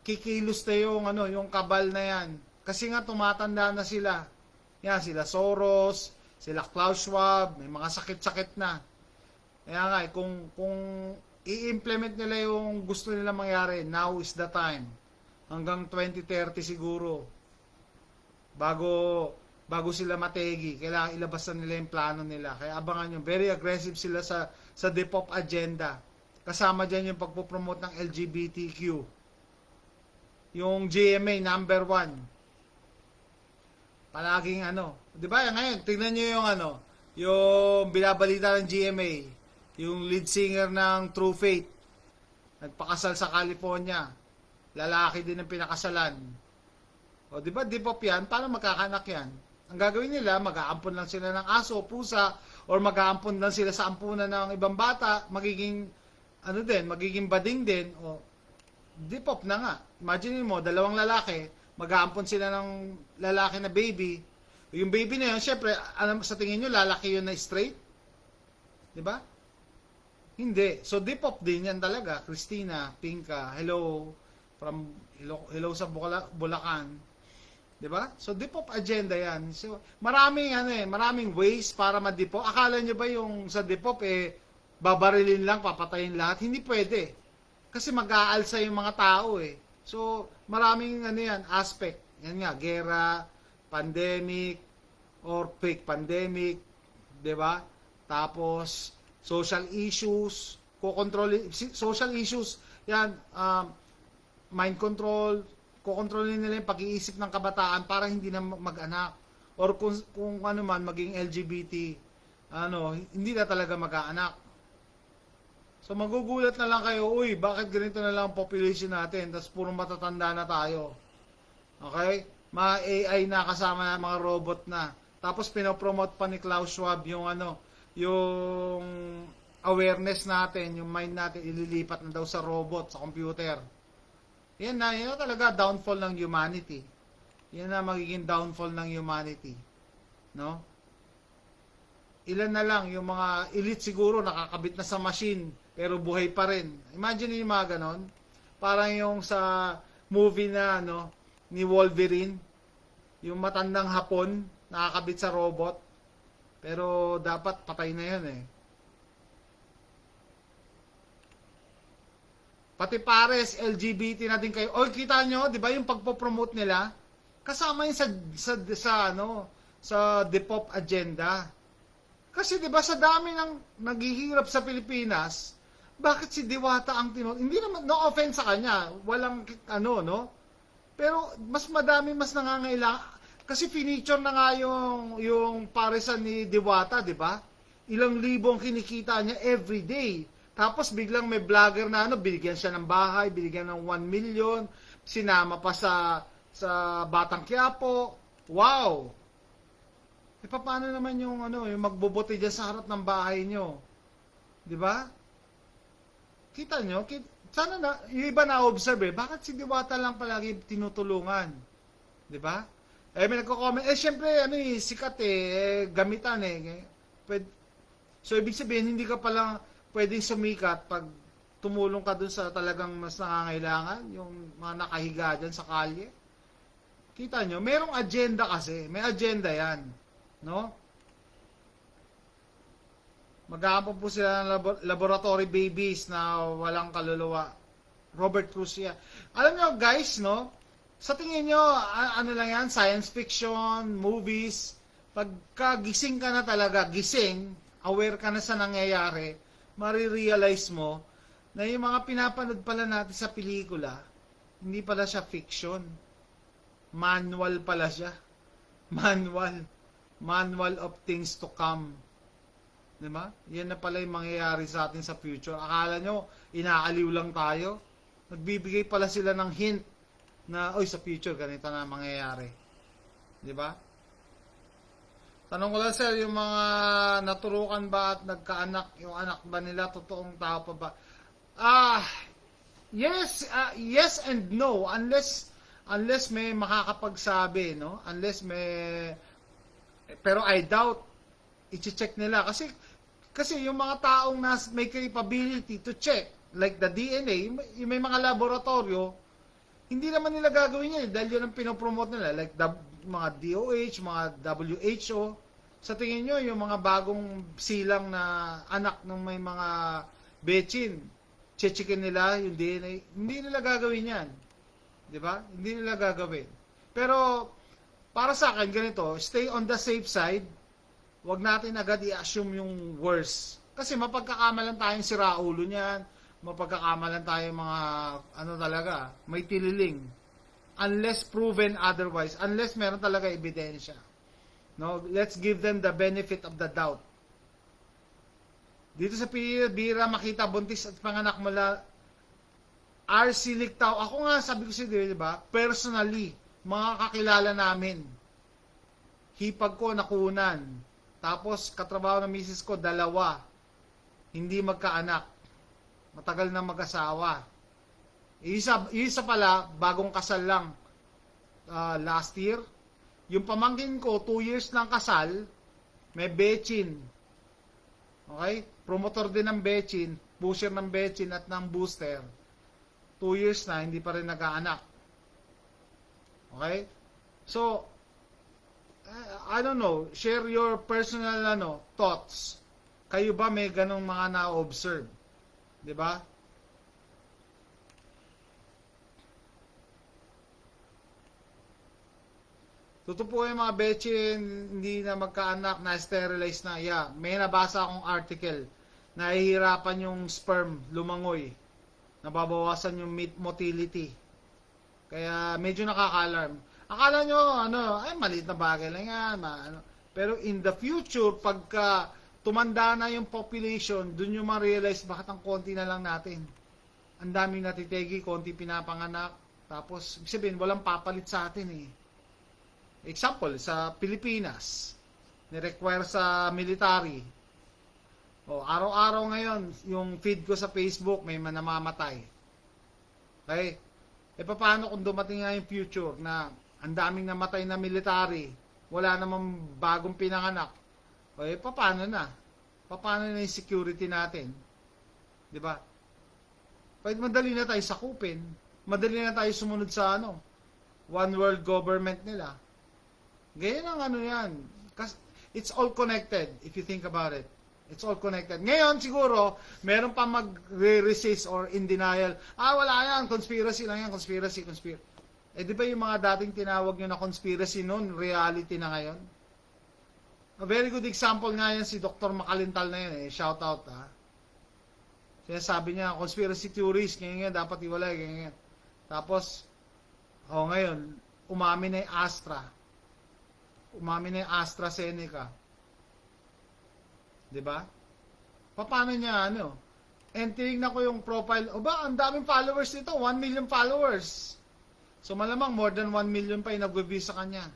kikilos na yung kabal na yan. Kasi nga tumatanda na sila. Yan, sila Soros, sila Klaus Schwab, may mga sakit-sakit na. Kaya nga, kung i-implement nila yung gusto nila mangyari, now is the time. Hanggang 2030 siguro. Bago sila mategi, kailangan ilabas na nila yung plano nila. Kaya abangan nyo, very aggressive sila sa Depop agenda. Kasama dyan yung pagpopromote ng LGBTQ. Yung GMA number 1. Palaging di ba? Ngayon, tingnan nyo yung binabalita ng GMA, yung lead singer ng True Faith, nagpakasal sa California, lalaki din ang pinakasalan. O, di ba, Depop yan, paano magkakanak yan? Ang gagawin nila, mag-aampon lang sila ng aso, pusa, or mag-aampon lang sila sa ampunan ng ibang bata, magiging bading din, o, Depop na nga. Imagine mo, dalawang lalaki, mag-aampon sila ng lalaki na baby. Yung baby na yun, syempre, sa tingin nyo, lalaki yun na straight? Di ba? Hindi. So, Depop din yan talaga. Christina, Pinka, hello sa Bulacan. Di ba? So, Depop agenda yan. So, maraming ways para ma-Depop. Akala nyo ba yung sa Depop, babarilin lang, papatayin lahat? Hindi pwede. Kasi mag-aalsa yung mga tao So, maraming aspect. Yan nga, gera, pandemic, or fake pandemic, 'di ba? Tapos social issues, social issues, yan, mind control, kokontrolin nila yung pag-iisip ng kabataan para hindi na mag-anak. Or kung ano man, maging LGBT, hindi na talaga mag-aanak. So magugulat na lang kayo, uy, bakit ganito na lang ang population natin, tapos puro matatanda na tayo. Okay? Mga AI na kasama na, mga robot na. Tapos pinopromote pa ni Klaus Schwab yung yung awareness natin, yung mind natin, ililipat na daw sa robot, sa computer. Yan na talaga downfall ng humanity. Yan na magiging downfall ng humanity. No? Ilan na lang yung mga elite siguro nakakabit na sa machine pero buhay pa rin. Imagine yung mga ganon. Parang yung sa movie na ni Wolverine, yung matandang Hapon nakakabit sa robot pero dapat patay na yun Pati pares LGBT na din kayo. O kita nyo, 'di ba yung pagpo-promote nila? Kasama yun sa Depop agenda. Kasi 'di ba sa dami ng naghihirap sa Pilipinas, bakit si Diwata ang hindi naman no offense sa kanya, walang Pero mas nangangailangan kasi finiture na nga yung paresan ni Diwata, 'di ba? Ilang libong kinikita niya every day. Tapos biglang may vlogger na binigyan siya ng bahay, binigyan ng 1 million, sinama pa sa Batang Quiapo. Wow! Paano naman yung magbobote diyan sa harap ng bahay nyo? 'Di ba? Kita nyo? Sana yung iba na observe bakit si Diwata lang palagi tinutulungan? 'Di ba? May nagko-comment, syempre sikat gamitan So ibig sabihin hindi ka pala pwedeng sumikat pag tumulong ka dun sa talagang mas nangangailangan, yung mga nakahiga dyan sa kalye. Kita nyo, merong agenda kasi, may agenda yan. No? Mag-aampon po sila ng laboratory babies na walang kaluluwa. Robert Cruz yan. Alam nyo guys, sa tingin nyo, lang yan, science fiction, movies, pagka gising ka na talaga, aware ka na sa nangyayari, marirealize mo na yung mga pinapanood pala natin sa pelikula, hindi pala siya fiction. Manual pala siya. Manual of things to come. Diba? Yan na pala yung mangyayari sa atin sa future. Akala nyo, inaaliw lang tayo. Nagbibigay pala sila ng hint na, sa future, ganito na mangyayari. Diba? Tanong ko lang sir, yung mga naturukan ba at nagkaanak, yung anak ba nila, totoong tao pa ba? Ah, yes, yes and no, unless may makakapagsabi, no? Unless may, pero I doubt i-check nila kasi yung mga taong may capability to check like the DNA, yung may mga laboratorio, hindi naman nila gagawin yan dahil yun ang pinopromote nila like the mga DOH, mga WHO. Sa tingin nyo, yung mga bagong silang na anak ng may mga bechin, checkin nila yung DNA, hindi nila gagawin yan. Di ba? Hindi nila gagawin. Pero, para sa akin, ganito, stay on the safe side. Huwag natin agad i-assume yung worst. Kasi mapagkakamalan tayong siraulo niyan, mapagkakamalan tayong mga, ano talaga, may tililing. Unless proven otherwise, unless meron talaga ebidensya. No, let's give them the benefit of the doubt. Dito sa bira makita buntis at panganak mula RC Lictao. Ako nga sabi ko si di ba? Personally, mga kakilala namin. Hipag ko nakunan. Tapos katrabaho ng misis ko 2. Hindi magkaanak. Matagal na mag-asawa. Isa pala bagong kasal lang last year. Yung pamangkin ko, 2 years ng kasal, may bechin. Okay? Promotor din ng bechin, pusher ng bechin at ng booster. 2 years na, hindi pa rin nag-aanak. Okay? So, I don't know, share your personal thoughts. Kayo ba may ganong mga na-observe? 'Di ba? Totoo po yung mga bechin, hindi na magkaanak, na-sterilize na. Yeah, may nabasa akong article. Nahihirapan yung sperm lumangoy. Nababawasan yung motility. Kaya medyo nakaka-alarm. Akala nyo, ay maliit na bagay lang yan. Pero in the future, pagka tumanda na yung population, dun yung ma-realize bakit ang konti na lang natin. Ang daming natitegi, konti pinapanganak. Tapos, sabihin, walang papalit sa atin eh. Example, sa Pilipinas, ni-require sa military. O, araw-araw ngayon, yung feed ko sa Facebook, may namamatay. Okay? E paano kung dumating nga yung future na ang daming namatay na military, wala namang bagong pinanganak? O, e paano na? Paano na yung security natin? Di ba? Pwede madali na tayo sakupin. Madali na tayo sumunod sa one world government nila. Ganyan ang yan. It's all connected if you think about it. It's all connected. Ngayon, siguro, meron pa mag-resist or in denial. Wala yan. Conspiracy lang yan. Conspiracy. Di ba yung mga dating tinawag nyo na conspiracy noon, reality na ngayon? A very good example nga yan si Dr. Makalintal na yan. Shout out, ha. Sinasabi niya, conspiracy theories, ganyan, dapat iwalay, ganyan. Tapos, ngayon, umamin na yung AstraZeneca. 'Di ba? Paano niya And tinignan ko yung profile. Ang daming followers nito, 1 million followers. So malamang more than 1 million pa yung nagbe-view sa kanya.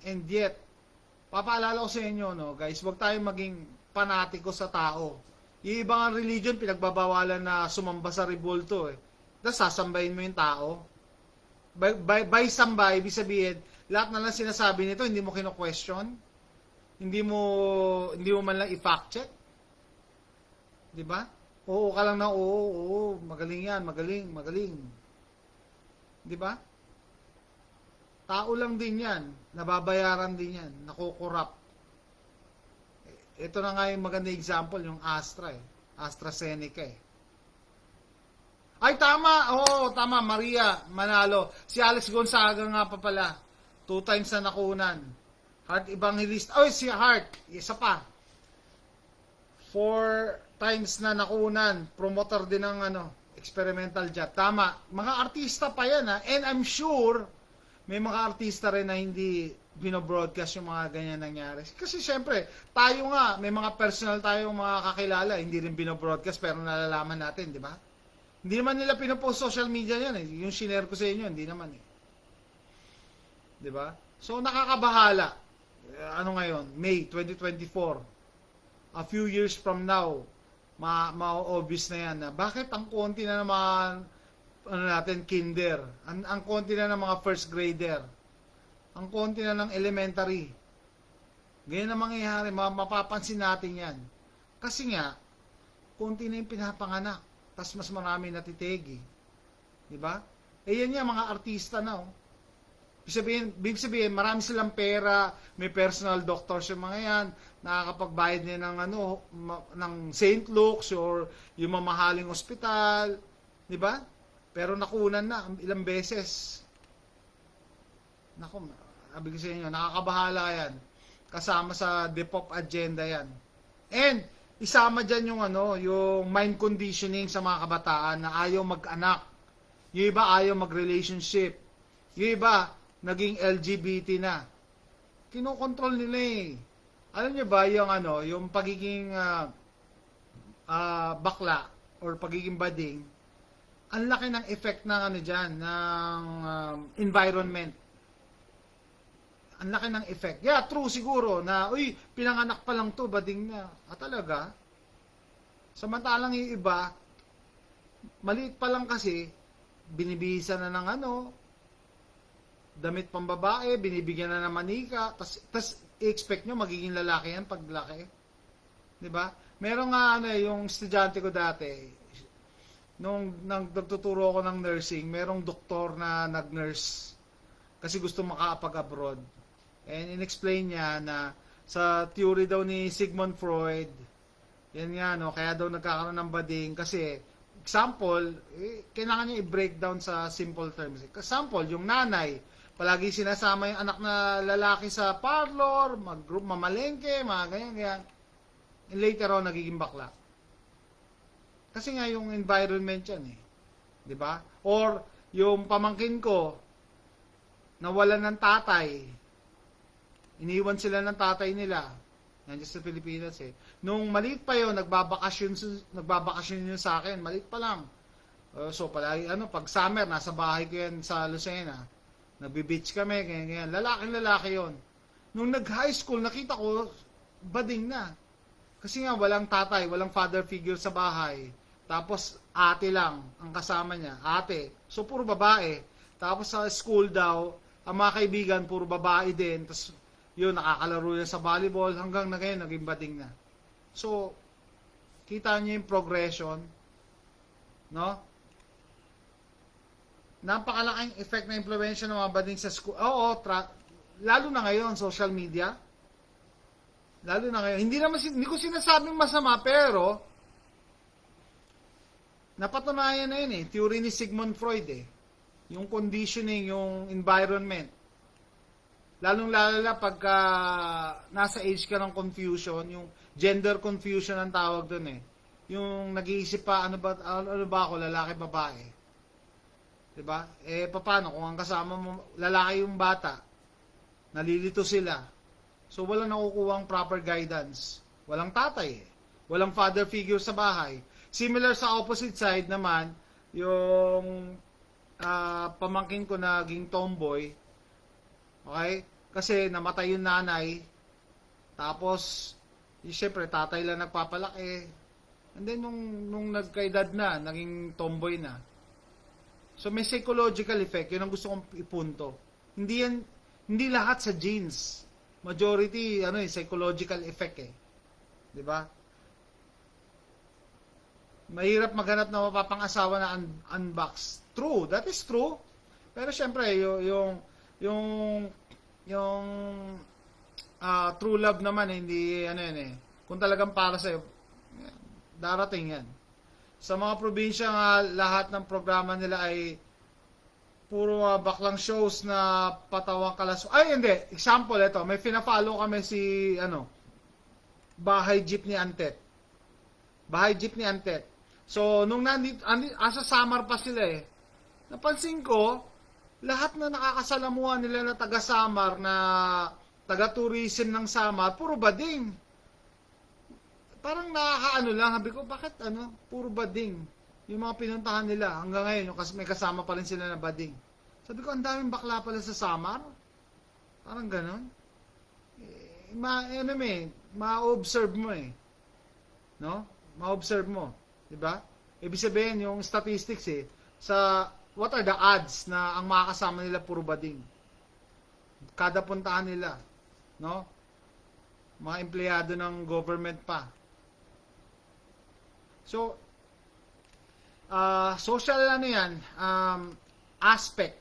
And yet, papaalala ko sa inyo, guys, huwag tayong maging panatiko sa tao. Yung ibang religion, pinagbabawalan na sumamba sa rebulto Tapos sasambahin mo yung tao. By samba, ibig sabihin, lahat na lang sinasabi nito, hindi mo kino-question. Hindi mo man lang i-fact check. 'Di ba? Oo ka lang na, oo, magaling yan, magaling. 'Di ba? Tao lang din yan, nababayaran din yan, nakukurap. Ito na nga yung maganda example, yung AstraZeneca Ay, tama! Tama, Maria Manalo. Si Alex Gonzaga nga pa pala. 2 times na nakunan. Heart Evangelist. Si Heart. Isa pa. 4 times na nakunan. Promoter din ng experimental jet. Tama. Mga artista pa yan And I'm sure, may mga artista rin na hindi binobroadcast yung mga ganyan nangyari. Kasi syempre, tayo nga, may mga personal tayong mga kakilala, hindi rin binobroadcast pero nalalaman natin, di ba? Hindi naman nila pinopost social media yan Yung shinare ko sa inyo, hindi naman Di ba? So, nakakabahala. Ano ngayon? May 2024. A few years from now, ma-obvious na yan na bakit ang konti na naman ano natin, kinder. Ang konti na ng mga first grader. Ang konti na ng elementary. Ganyan ang mangyayari. Mapapansin natin yan. Kasi nga, konti na yung pinapanganak. Tas mas marami natitegi. Diba? Eh yan yan, mga artista na. Oh. Big sabihin, marami silang pera, may personal doctors yung mga yan, nakakapagbayad niya ng, ng St. Luke's or yung mamahaling ospital. Diba? Pero nakunan na ilang beses. Naku, sabi ko sa inyo, nakakabahala yan. Kasama sa Depop agenda yan. And, isama dyan yung, yung mind conditioning sa mga kabataan na ayaw mag-anak. Yung iba ayaw mag-relationship. Yung iba, naging LGBT na. Kinokontrol nila eh. Alam niyo ba yung, yung pagiging bakla or pagiging bading, ang laki ng effect ng dyan, ng environment. Ang laki ng effect. Yeah, true siguro na, pinanganak pa lang to, bading na. Talaga? Samantalang yung iba, maliit pa lang kasi, binibisa na ng damit pambabae, binibigyan na ng manika, tas i-expect nyo magiging lalaki yan pag laki. Diba? Meron nga yung estudyante ko dati, nung nagtuturo ako ng nursing, merong doktor na nag-nurse kasi gusto makapag-abroad. And in-explain niya na sa theory daw ni Sigmund Freud, yan nga, kaya daw nagkakaroon ng bading kasi, example, kailangan niya i-breakdown sa simple terms. Example, yung nanay, palagi sinasama yung anak na lalaki sa parlor, mag-group, mamalengke, mga ganyan. And later on, nagiging bakla. Kasi nga yung environment yan eh. 'Di ba? Or yung pamangkin ko nawalan ng tatay. Iniwan sila ng tatay nila. Nandiyan sa Pilipinas eh. Nung maliit pa 'yon, nagbabakasyon yun sa akin, maliit pa lang. So palagi pag summer nasa bahay ko yan sa Lucena. Nagbe-beach kami, ganyan. Lalaking-lalaki 'yon. Nung nag-high school, nakita ko bading na. Kasi nga walang tatay, walang father figure sa bahay. Tapos, ate lang ang kasama niya. Ate. So, puro babae. Tapos, sa school daw, ang mga kaibigan, puro babae din. Tapos, yun, nakakalaro yan sa volleyball. Hanggang na ngayon, naging bading na. So, kita niyo yung progression. No? Napakalaking effect na impluwensya ng mga bading sa school. Oo, lalo na ngayon, social media. Lalo na ngayon. Hindi ko sinasabing masama, pero napatunayan na yun eh. Theory ni Sigmund Freud eh. Yung conditioning, yung environment. Lalong-lalo na pagka nasa age ka ng confusion, yung gender confusion ang tawag dun eh. Yung nag-iisip pa, ano ba ako, lalaki, babae. Diba? Eh, paano? Kung ang kasama mo, lalaki yung bata, nalilito sila. So, walang nakukuha proper guidance. Walang tatay eh. Walang father figure sa bahay. Similar sa opposite side naman, yung pamangkin ko naging tomboy. Okay? Kasi namatay yung nanay. Tapos, siyempre, tatay lang nagpapalaki. And then, nung nagkaedad na, naging tomboy na. So, may psychological effect. Yun ang gusto kong ipunto. Hindi lahat sa genes. Majority, psychological effect eh. Diba? Mahirap maghanap na mapapang-asawa na unbox. True, that is true. Pero syempre, yung true love naman, hindi, kung talagang para sa'yo, darating yan. Sa mga probinsya nga, lahat ng programa nila ay puro baklang shows na patawang kalas. Ay, hindi. Example, ito. May fina-follow kami si, Bahay Jeep ni Antet. Bahay Jeep ni Antet. So, nung asa Samar pa sila eh, napansin ko, lahat na nakakasalamuhan nila na taga-Samar, na taga-tourism ng Samar, puro bading. Parang nakakaano lang, sabi ko, bakit puro bading? Yung mga pinuntahan nila, hanggang ngayon, may kasama pa rin sila na bading. Sabi ko, ang daming bakla pala sa Samar. Parang ganon. Ma-observe mo eh. No? Ma-observe mo. Diba? Ibig sabihin, yung statistics eh, sa what are the odds na ang makakasama nila puro bading? Kada puntahan nila. No? Mga empleyado ng government pa. So, social yan, aspect.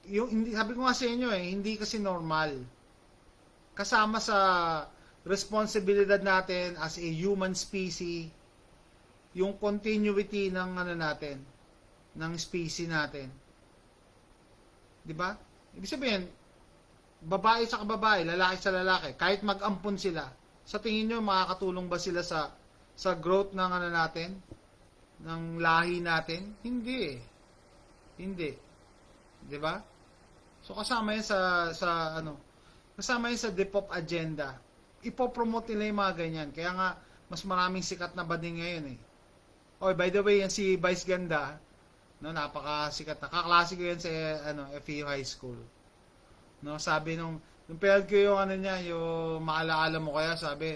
Yung, hindi, sabi ko nga sa inyo hindi kasi normal. Kasama sa responsibilidad natin as a human species, yung continuity ng natin, ng species natin. 'Di ba? Ibig sabihin, babae sa babae, lalaki sa lalaki, kahit mag-ampon sila, sa tingin nyo makakatulong ba sila sa growth ng natin, ng lahi natin? Hindi. Hindi. 'Di ba? So kasama yan kasama yan sa DepOp agenda. Ipopromote nila yung mga ganyan. Kaya nga, mas maraming sikat na bading ngayon eh. Oh, by the way, yan si Vice Ganda, no, napakasikat na. Kaklase ko yan sa FEU High School. No, sabi nung pinag ko yung niya, yung maalaala mo kaya, sabi,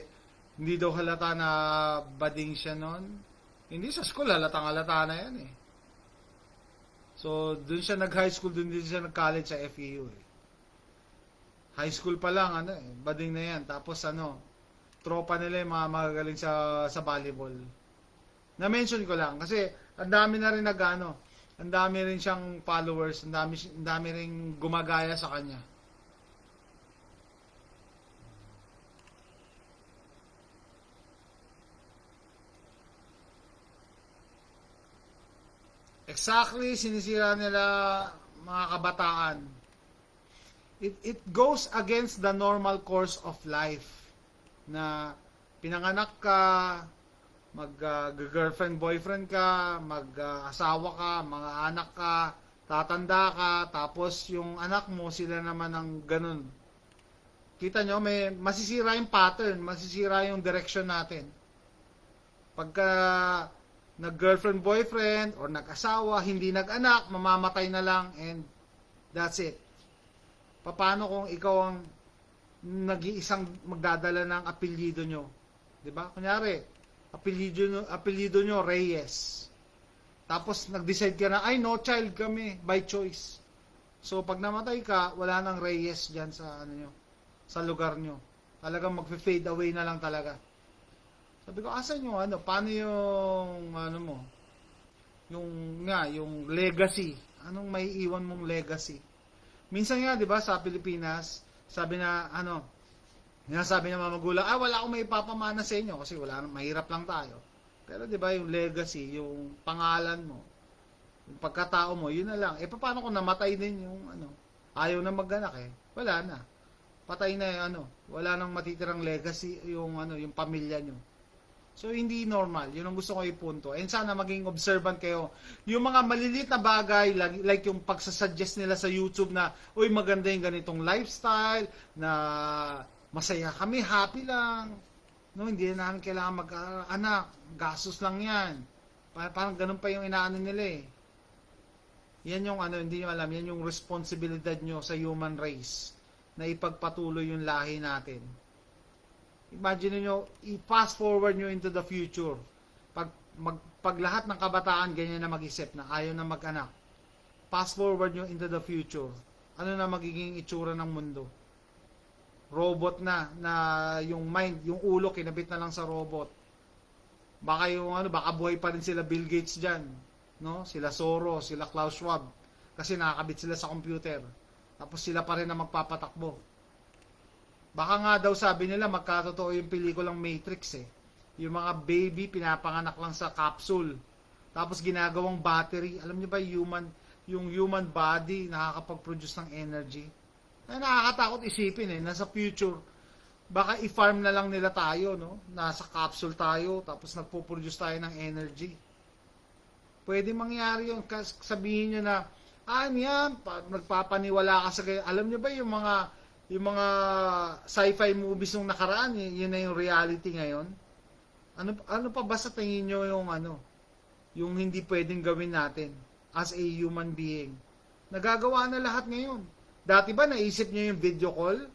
hindi daw halata na bading siya noon. Hindi sa school, halata na yan eh. So, dun siya nag-high school, dun din siya nag-college sa FEU eh. High school pa lang, bading na yan. Tapos tropa nila yung mga magagaling sa volleyball. Na-mention ko lang, kasi ang dami na rin ang dami rin siyang followers, ang dami rin gumagaya sa kanya. Exactly, sinisira nila mga kabataan. It goes against the normal course of life na pinanganak ka, mag-girlfriend, boyfriend ka, mag-asawa ka, mga anak ka, tatanda ka, tapos yung anak mo, sila naman ang ganun. Kita nyo, may masisira yung pattern, masisira yung direction natin. Pagka nag-girlfriend, boyfriend, or nag-asawa, hindi nag-anak, mamamatay na lang, and that's it. Paano kung ikaw ang nag-iisang magdadala ng apelyido nyo? Diba? Kunyari, apelyido nyo, Reyes. Tapos, nag-decide ka na, no child kami, by choice. So, pag namatay ka, wala nang Reyes dyan sa, sa lugar nyo. Talagang mag-fade away na lang talaga. Sabi ko, asan yung paano yung, mo? Yung legacy. Anong may iwan mong legacy? Minsan nga, di ba, sa Pilipinas, sabi na, sabi ng mga magulang, wala akong may ipapamana sa inyo kasi mahirap lang tayo. Pero di ba, yung legacy, yung pangalan mo, yung pagkatao mo, yun na lang. Paano kung namatay din yung, ayaw na mag-anak wala na. Patay na wala nang matitirang legacy, yung pamilya nyo. So, hindi normal. Yun ang gusto ko ipunto. And sana maging observant kayo. Yung mga maliliit na bagay, like yung pagsasuggest nila sa YouTube na, uy, maganda yung ganitong lifestyle, na masaya kami, happy lang. No, hindi na namin kailangan mag-anak. Gastos lang yan. Parang ganun pa yung inaano nila eh. Yan yung hindi nyo alam, yan yung responsibilidad nyo sa human race na ipagpatuloy yung lahi natin. Imagine niyo, i-fast forward nyo into the future. Pag lahat ng kabataan ganyan na mag-isip na ayaw na mag-anak. Fast forward nyo into the future. Ano na magiging itsura ng mundo? Robot na yung mind, yung ulo kinabit na lang sa robot. Baka baka buhay pa rin sila Bill Gates diyan, no? Sila Soros, sila Klaus Schwab kasi nakakabit sila sa computer. Tapos sila pa rin na magpapatakbo. Baka nga daw sabi nila magkatotoo yung pelikulang Matrix Yung mga baby pinapanganak lang sa capsule. Tapos ginagawang battery. Alam niyo ba yung human body nakakapag-produce ng energy? Ay, nakakatakot isipin nasa future. Baka i-farm na lang nila tayo, no? Nasa capsule tayo, tapos nagpo-produce tayo ng energy. Pwede mangyari yun. Sabihin nyo na, nagpapaniwala ka sa ganyan. Alam niyo ba yung mga sci-fi movies nung nakaraan, yun na yung reality ngayon. Ano pa ba sa tingin nyo yung hindi pwedeng gawin natin as a human being? Nagagawa na lahat ngayon. Dati ba naisip niyo yung video call?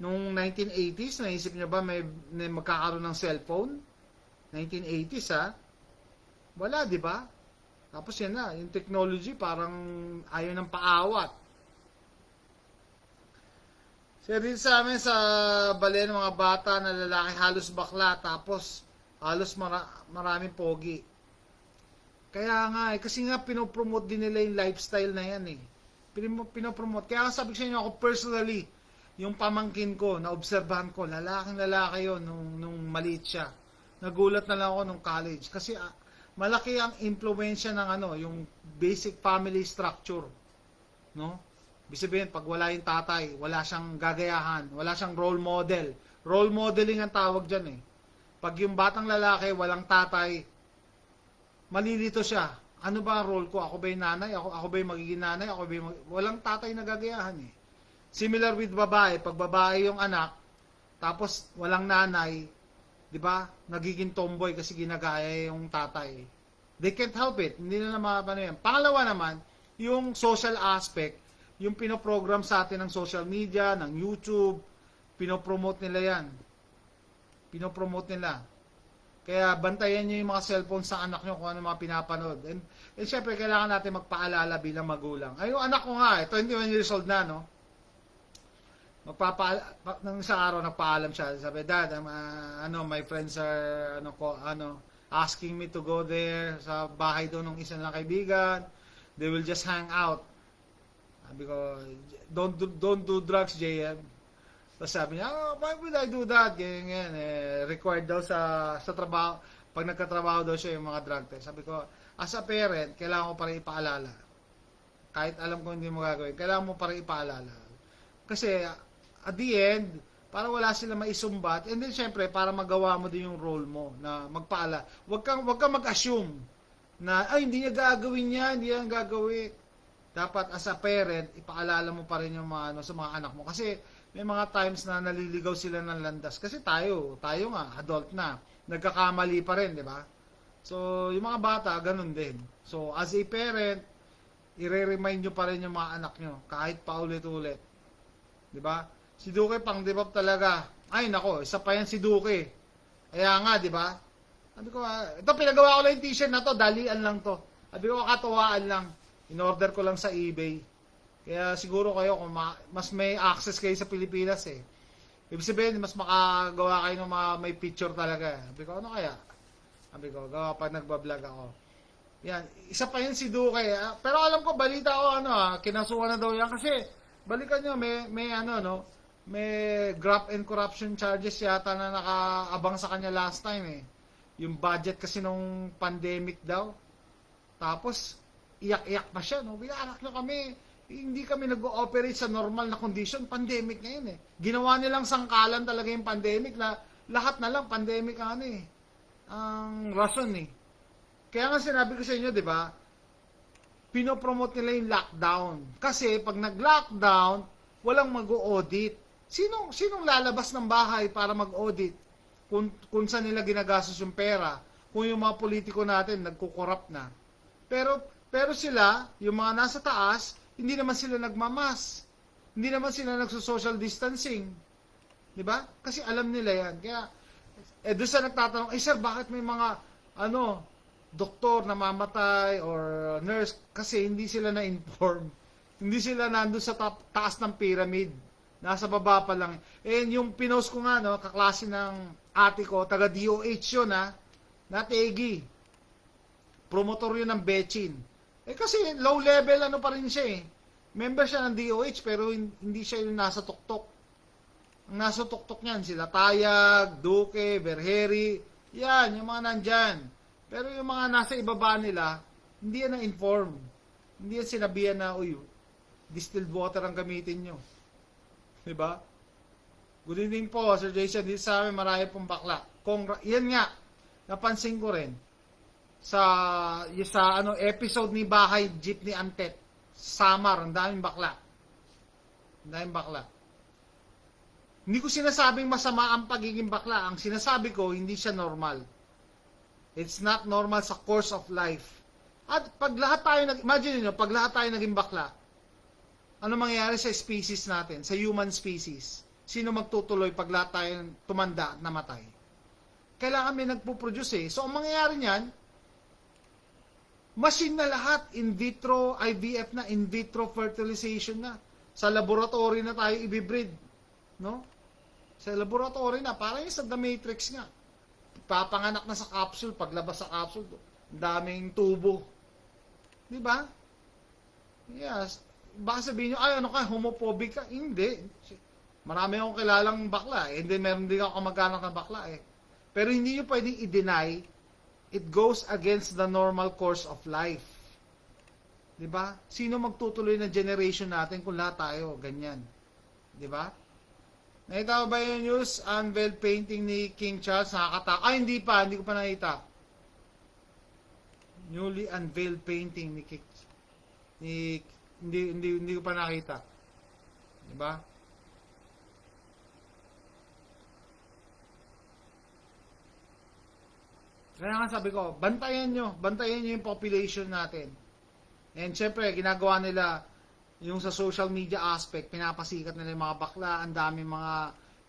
Nung 1980s, naisip niyo ba may magkakaroon ng cellphone? 1980s ha? Wala, di ba? Tapos yan na, yung technology parang ayaw ng paawat. Siya din sa amin sa balen ng mga bata na lalaki halos bakla tapos halos maraming pogi. Kaya nga kasi nga pinopromote din nila yung lifestyle na yan eh. Pinopromote. Kaya sabi ko sa inyo ako personally, yung pamangkin ko, naobserbahan ko, lalaking lalaki yun nung maliit siya. Nagulat na lang ako nung college. Kasi malaki ang impluensya ng yung basic family structure. No? Ibig sabihin, pag wala yung tatay, wala siyang gagayahan, wala siyang role model. Role modeling ang tawag dyan eh. Pag yung batang lalaki, walang tatay, malilito siya. Ano ba ang role ko? Ako ba yung nanay? Ako ba yung magiging nanay? Walang tatay na gagayahan eh. Similar with babae. Pag babae yung anak, tapos walang nanay, di ba? Nagiging tomboy kasi ginagaya yung tatay. They can't help it. Hindi na mapano yan. Pangalawa naman, yung social aspect, yung pinoprogram sa atin ng social media, ng YouTube, pinopromote nila yan. Pinopromote nila. Kaya bantayan nyo yung mga cellphone sa anak nyo kung ano mga pinapanood. And syempre, kailangan natin magpaalala bilang magulang. Ay, yung anak ko nga, 21 years old na, no? Nang isang araw, nagpaalam siya. Sabi, Dad, my friends are, asking me to go there sa bahay doon ng isa ng kaibigan. They will just hang out. Sabi ko, don't do drugs, JM. Tapos sabi niya, why would I do that? Ganyan. Required daw sa trabaho. Pag nagkatrabaho daw siya yung mga drug test. Sabi ko, as a parent, kailangan ko pa rin ipaalala. Kahit alam ko hindi mo gagawin, kailangan mo pa rin ipaalala. Kasi, at the end, para wala sila maisumbat, and then syempre, para magawa mo din yung role mo, na magpaala. Huwag kang mag-assume na, hindi niya gagawin yan, hindi yan gagawin. Dapat as a parent, ipaalala mo pa rin yung sa mga anak mo. Kasi may mga times na naliligaw sila ng landas. Kasi tayo nga, adult na, nagkakamali pa rin, di ba? So, yung mga bata, ganun din. So, as a parent, i-remind nyo pa rin yung mga anak nyo, kahit paulit-ulit. Di ba? Si Duque pang-develop talaga. Ay, nako, isa pa yan si Duque. Kaya nga, di ba? Sabi ko, ito pinagawa ko lang yung t-shirt na to, dalian lang to. Sabi ko, katuwaan lang. In-order ko lang sa eBay. Kaya siguro kayo, kung mas may access kayo sa Pilipinas eh. Ibig sabihin, mas makagawa kayo ng may picture talaga. Sabi ko, ano kaya? Sabi ko, gawa pa nagbablog ako. Yan, isa pa yun si Duque. Pero alam ko, balita ko, kinasuhan na daw yan. Kasi, balikan nyo, may graft and corruption charges yata na nakaabang sa kanya last time eh. Yung budget kasi nung pandemic daw. Tapos, iyak-iyak pa siya, no? Anak nyo kami, hindi kami nag-ooperate sa normal na condition, pandemic ngayon eh. Ginawa nilang sangkalan talaga yung pandemic na lahat na lang pandemic ang rason eh. Kaya nga sinabi ko sa inyo, di ba? Pinopromote nila yung lockdown. Kasi pag nag-lockdown, walang mag-audit. Sinong lalabas ng bahay para mag-audit? Kung saan nila ginagastos yung pera? Kung yung mga politiko natin nagkukorrupt na. Pero sila, yung mga nasa taas, hindi naman sila nagmamas. Hindi naman sila nagso-social distancing. Di ba? Kasi alam nila yan. Kaya, doon sa nagtatanong, sir, bakit may mga, doktor na mamatay or nurse? Kasi hindi sila na-inform. Hindi sila nandun sa taas ng pyramid. Nasa baba pa lang. And yung pinost ko nga, kaklase ng ate ko, taga DOH yun, na Tegi. Promotor yun ng Bechin. Kasi low level pa rin siya eh. Member siya ng DOH pero hindi siya yung nasa tuktok. Ang nasa tuktok niyan, sila Tayag, Duque, Verheri, yan, yung mga nandyan. Pero yung mga nasa ibaba nila, hindi yan na-inform. Hindi yan sinabihan na, distilled water ang gamitin nyo. Diba? Good evening po, Sir Jason. Dito sa amin, marami pong bakla. Yan nga, napansin ko rin sa episode ni Bahay Jeep ni Antet. Samar, ang daming bakla. Ang daming bakla. Hindi ko sinasabing masama ang pagiging bakla. Ang sinasabi ko, hindi siya normal. It's not normal sa course of life. At pag lahat tayo imagine niyo, pag lahat tayo naging bakla, ano mangyayari sa species natin, sa human species? Sino magtutuloy pag lahat tayo tumanda at namatay? Kailangan may nagpo-produce eh. So, ang mangyayari niyan, machine na lahat, in vitro, IVF na, in vitro fertilization na. Sa laboratory na tayo ibibreed. No? Sa laboratory na, parang yung sa The Matrix nga. Papanganak na sa capsule, paglabas sa capsule, daming tubo. Di ba? Yes. Baka sabihin nyo, ay ano ka, homophobic ka? Hindi. Marami akong kilalang bakla eh. Hindi, meron din ako kamag-anak na bakla eh. Pero hindi nyo pwedeng i-deny, it goes against the normal course of life. Di ba? Sino magtutuloy ng generation natin kung lahat tayo ganyan? Di ba? Nakita ko ba yung news? Unveiled painting ni King Charles. Nakakata. Ay, hindi pa. Hindi ko pa nakita. Newly unveiled painting ni King. Hindi ko pa nakita. Di ba? Kaya nga sabi ko, bantayan nyo yung population natin. And syempre, ginagawa nila yung sa social media aspect, pinapasikat nila yung mga bakla, ang dami mga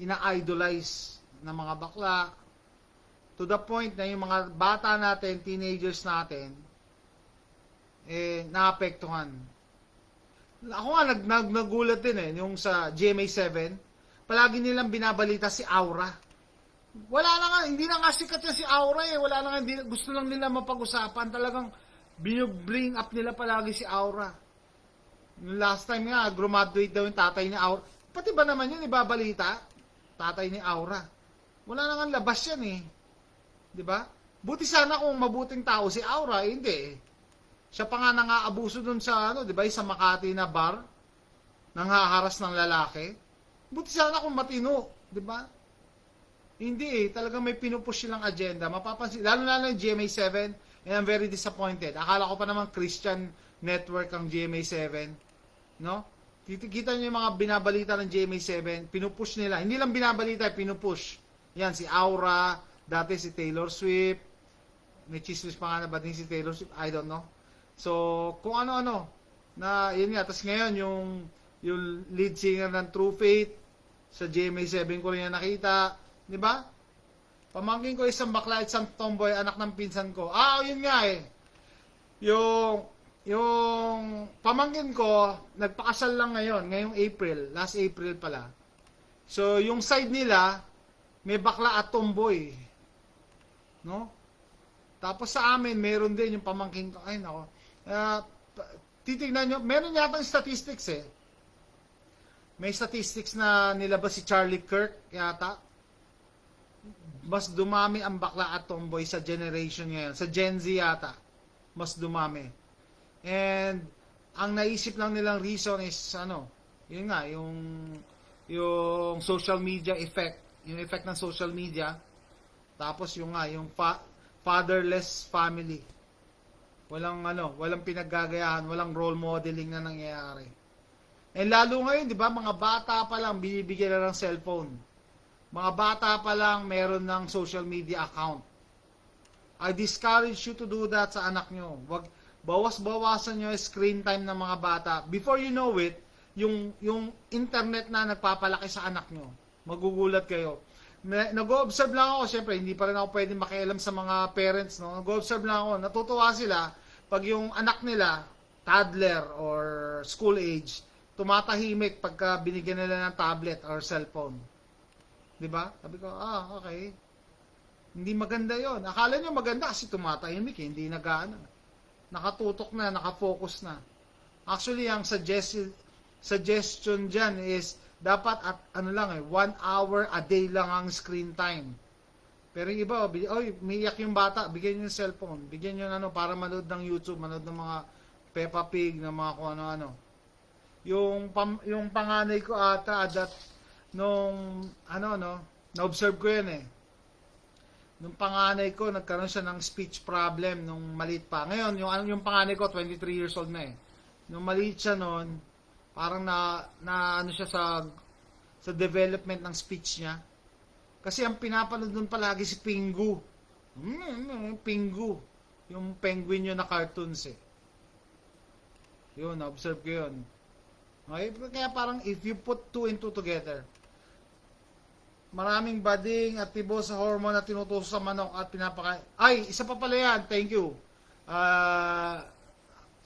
ina-idolize na mga bakla, to the point na yung mga bata natin, teenagers natin, naapektuhan. Ako nga, nagulat din yung sa GMA7, palagi nilang binabalita si Aura. Wala na nga, hindi na nga sikat na si Aura wala na nga, gusto lang nila mapag-usapan, talagang bring up nila palagi si Aura. Last time nga, graduate daw yung tatay ni Aura. Pati ba naman yun, ibabalita? Tatay ni Aura. Wala na nga labas yan eh. Diba? Buti sana kung mabuting tao si Aura, hindi eh. Siya pa nga nang-aabuso dun sa, diba, sa Makati na bar, nanghaharas ng lalaki. Buti sana kung matino, diba? Hindi eh, talagang may pinupush silang agenda. Mapapansin, lalo na yung GMA7, and I'm very disappointed. Akala ko pa naman Christian network ang GMA7. No? Kita niyo yung mga binabalita ng GMA7, pinupush nila. Hindi lang binabalita, pinupush. Yan, si Aura, dati si Taylor Swift, may chismis pa nga na ba din si Taylor Swift? I don't know. So, kung ano-ano, na yun nga, tapos ngayon, yung lead singer ng True Faith, sa GMA7 ko rin yan nakita, di ba? Pamangkin ko isang bakla, isang tomboy, anak ng pinsan ko. Yun nga eh. Yung pamangkin ko, nagpakasal lang ngayong April, last April pala. So, yung side nila, may bakla at tomboy. No? Tapos sa amin, meron din yung pamangkin ko. Ay, nako. Titignan nyo, meron yata yung statistics eh. May statistics na nilabas si Charlie Kirk yata. Mas dumami ang bakla at tomboy sa generation ngayon. Sa Gen Z yata. Mas dumami. And ang naisip lang nilang reason is yun nga, yung social media effect, yung effect ng social media. Tapos yung fatherless family. Walang pinaggagayahan, walang role modeling na nangyayari. And lalo ngayon, 'di ba, mga bata pa lang binibigyan na ng cellphone. Mga bata pa lang meron ng social media account. I discourage you to do that sa anak nyo. Bawas-bawasan nyo yung screen time ng mga bata. Before you know it, yung internet na nagpapalaki sa anak nyo. Magugulat kayo. Nag-observe lang ako, syempre, hindi pa rin ako pwedeng makialam sa mga parents. No? Nag-observe lang ako, natutuwa sila pag yung anak nila, toddler or school age, tumatahimik pagka binigyan nila ng tablet or cellphone. Diba? Sabi ko, okay. Hindi maganda yon. Akala nyo maganda kasi tumatahimik, hindi nakatutok na, nakafocus na. Actually, ang suggestion dyan is dapat at 1 hour a day lang ang screen time. Pero yung iba, umiiyak yung bata, bigyan nyo yung cellphone, bigyan nyo para manood ng YouTube, manood ng mga Peppa Pig, ng mga kung ano-ano. Yung panganay ko ata, na-observe ko yan eh. Nung panganay ko, nagkaroon siya ng speech problem nung maliit pa. Ngayon, yung panganay ko, 23 years old na eh. Nung maliit siya noon, parang siya sa development ng speech niya. Kasi ang pinapanood doon palagi si Pingu. Pingu. Yung penguin yun na cartoons eh. Yun, na-observe ko yun. Okay? Kaya parang if you put two and two together, maraming bading at tibo sa hormone na tinutusok sa manok at pinapakain. Ay, isa pa pala yan. Thank you.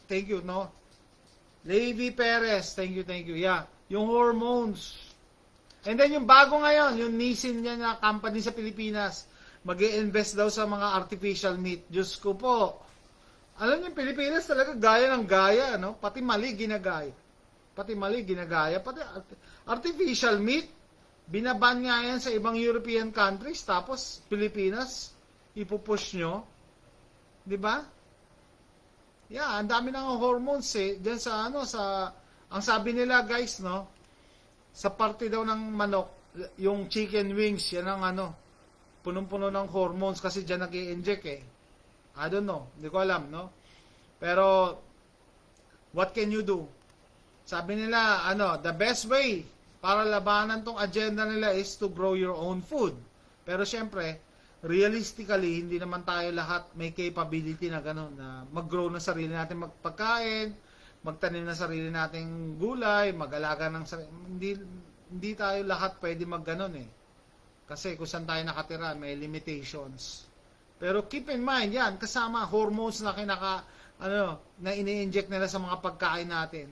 Thank you, no? Levi Perez, thank you, thank you. Yeah, yung hormones. And then yung bago ngayon, yung Nissin niya na company sa Pilipinas, mag-i-invest daw sa mga artificial meat. Diyos ko po. Alam niyo, Pilipinas talaga gaya ng gaya, no? Pati mali ginagaya. Pati mali ginagaya. Pati artificial meat, binaban nga yan sa ibang European countries, tapos Pilipinas, ipupush nyo. Di ba? Yeah, ang dami ng hormones eh. Diyan sa ang sabi nila guys, no? Sa parte daw ng manok, yung chicken wings, yan ang punong-puno ng hormones kasi diyan nag-i-inject eh. I don't know, hindi ko alam, no? Pero, what can you do? Sabi nila, the best way para labanan tong agenda nila is to grow your own food. Pero syempre, realistically, hindi naman tayo lahat may capability na gano'n, na mag-grow ng sarili natin magpagkain, magtanim ng sarili nating gulay, mag-alaga ng sarili. Hindi tayo lahat pwede mag-ganon eh. Kasi kung saan tayo nakatira, may limitations. Pero keep in mind, yan, kasama hormones na na ini-inject nila sa mga pagkain natin.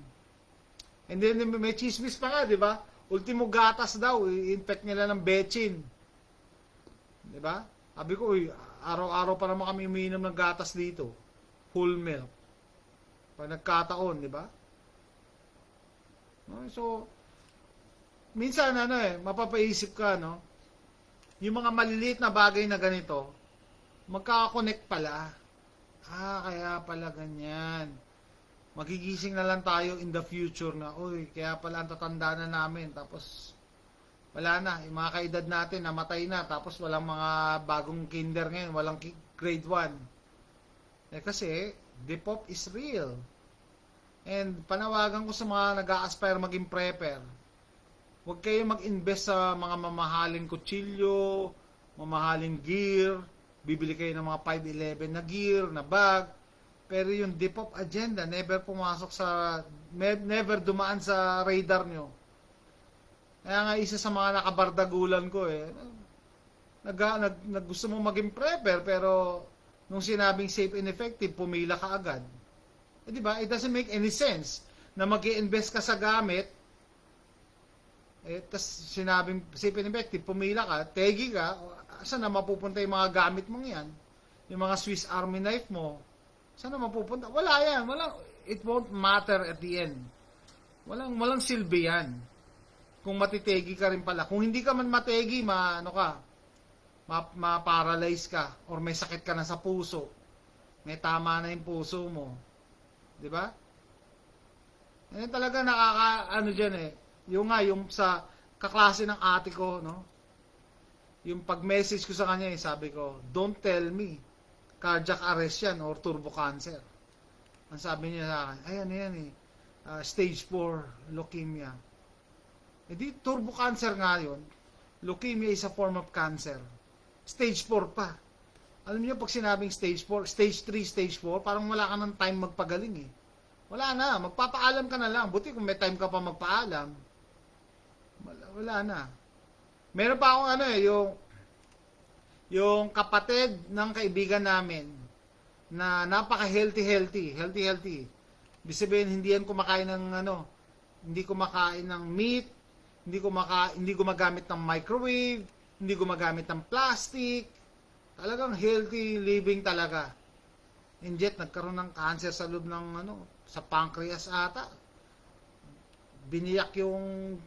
And then may chismis pa nga, di ba? Ultimo gatas daw, i-infect nila ng bechin. Di ba? Sabi ko, araw-araw pa naman kami umiinom ng gatas dito. Whole milk. Pag nagkataon, di ba? No? So, minsan mapapaisip ka, no? Yung mga maliliit na bagay na ganito, magkaka-connect pala. Kaya pala ganyan. Magigising na lang tayo in the future na, kaya pala ang tatanda na namin. Tapos, wala na. Yung mga kaedad natin, namatay na. Tapos, walang mga bagong kinder ngayon. Walang grade 1. Kasi, Depop is real. And, panawagan ko sa mga nag-a-aspire maging prepper. Huwag kayo mag-invest sa mga mamahaling kutsilyo, mamahaling gear, bibili kayo ng mga 511 na gear, na bag, pero yung Depop agenda never pumasok never dumaan sa radar nyo. Kaya nga isa sa mga nakabardagulan ko gusto mo maging prepper, pero nung sinabing safe and effective, pumila ka agad. Di ba? It doesn't make any sense na mag-i-invest ka sa gamit, tas sinabing safe and effective, pumila ka, tegi ka, saan na mapupunta yung mga gamit mong yan? Yung mga Swiss Army knife mo, saan na mapupunta? Wala yan. It won't matter at the end. Walang silbi yan. Kung matitegi ka rin pala. Kung hindi ka man mategi, ma-paralyze ka, or may sakit ka na sa puso. May tama na yung puso mo. Di ba? Yan talaga dyan eh. Yung sa kaklase ng ate ko, no? Yung pag-message ko sa kanya, sabi ko, don't tell me cardiac arrest yan or turbo cancer. Ang sabi niya sa akin, yan stage 4 leukemia. Di turbo cancer nga yun. Leukemia is a form of cancer. Stage 4 pa. Alam niyo, pag sinabing stage 4, stage 3, stage 4, parang wala ka ng time magpagaling eh. Wala na, magpapaalam ka na lang. Buti kung may time ka pa magpaalam. Wala na. Meron pa akong yung kapatid ng kaibigan namin na napaka-healthy. Ibig sabihin, hindi yan kumakain ng hindi kumakain ng meat, hindi gumagamit ng microwave, hindi gumagamit ng plastic. Talagang healthy living talaga. And yet, nagkaroon ng cancer sa loob ng sa pancreas ata. Biniyak yung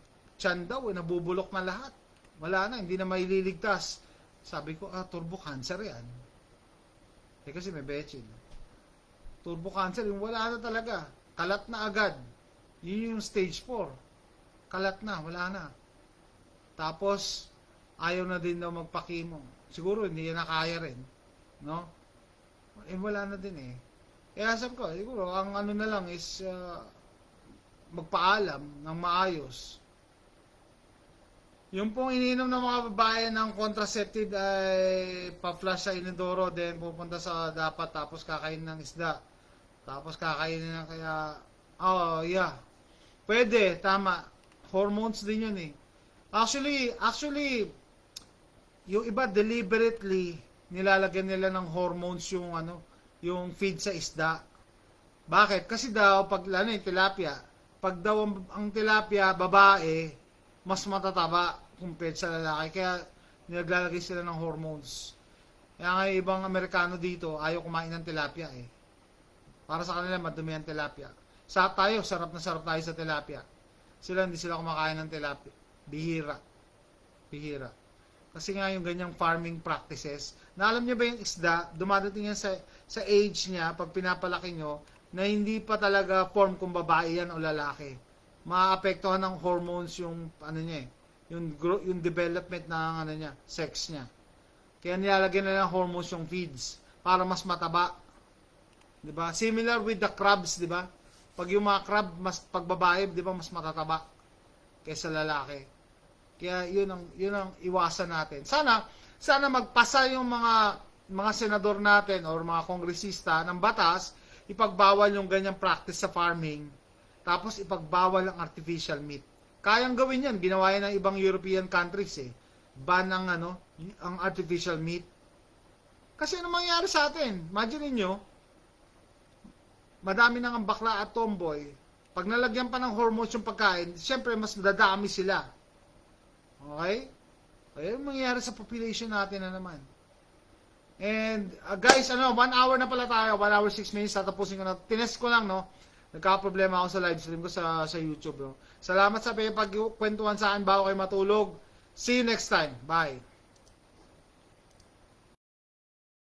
tiyan daw, nabubulok na lahat. Wala na, hindi na maililigtas. Sabi ko, turbo cancer yan. Kasi may betchin. Turbo cancer, yung wala na talaga. Kalat na agad. Yun yung stage 4. Kalat na, wala na. Tapos, ayaw na din daw magpakimo. Siguro, hindi na kaya rin. No? Wala na din eh. Kaya sabi ko, siguro, ang na lang is, magpaalam ng maayos. Yung pong ininom ng mga babae ng contraceptive ay pa-flush sa inodoro, then pupunta sa dapat, tapos kakain ng isda. Tapos kakainin ng kaya, yeah. Pwede, tama. Hormones din yun eh. Actually, yung iba deliberately nilalagyan nila ng hormones yung yung feed sa isda. Bakit? Kasi daw pag lalo yung tilapia, pag daw ang tilapia babae, mas matataba compared sa lalaki. Kaya naglalagay sila ng hormones. Kaya nga ibang Amerikano dito ayaw kumain ng tilapia eh. Para sa kanila madumi ang tilapia. Sarap na sarap tayo sa tilapia. Hindi sila kumakain ng tilapia. Bihira. Kasi nga yung ganyang farming practices, na alam niyo ba yung isda, dumadating yan sa age niya, pag pinapalaki nyo, na hindi pa talaga form kung babae yan o lalaki. Maapektuhan ng hormones yung niya yung development ng sex niya. Kaya nilalagyan na ng hormones yung feeds para mas mataba. 'Di ba? Similar with the crabs, 'di ba? Pag yung mga crab pag babae, 'di ba, mas matataba kaysa lalaki. Kaya yun ang iwasan natin. Sana magpasa yung mga senador natin or mga kongresista ng batas, ipagbawal yung ganyang practice sa farming, tapos ipagbawal ang artificial meat. Kayang gawin yan, ginawa yan ng ibang European countries eh. Ban ang ang artificial meat. Kasi ano mangyayari sa atin? Imagine niyo, madami nang ang bakla at tomboy. Pag nalagyan pa ng hormones yung pagkain, siyempre mas dadami sila. Okay? Kaya yung mangyayari sa population natin na naman. And guys, 1 hour na pala tayo, 1 hour 6 minutes, tatapusin ko na. Tinest ko lang, no? Nagka-problema ako sa live stream ko sa YouTube, no? Salamat sa pagkwentuhan sa akin bago kayo matulog. See you next time. Bye.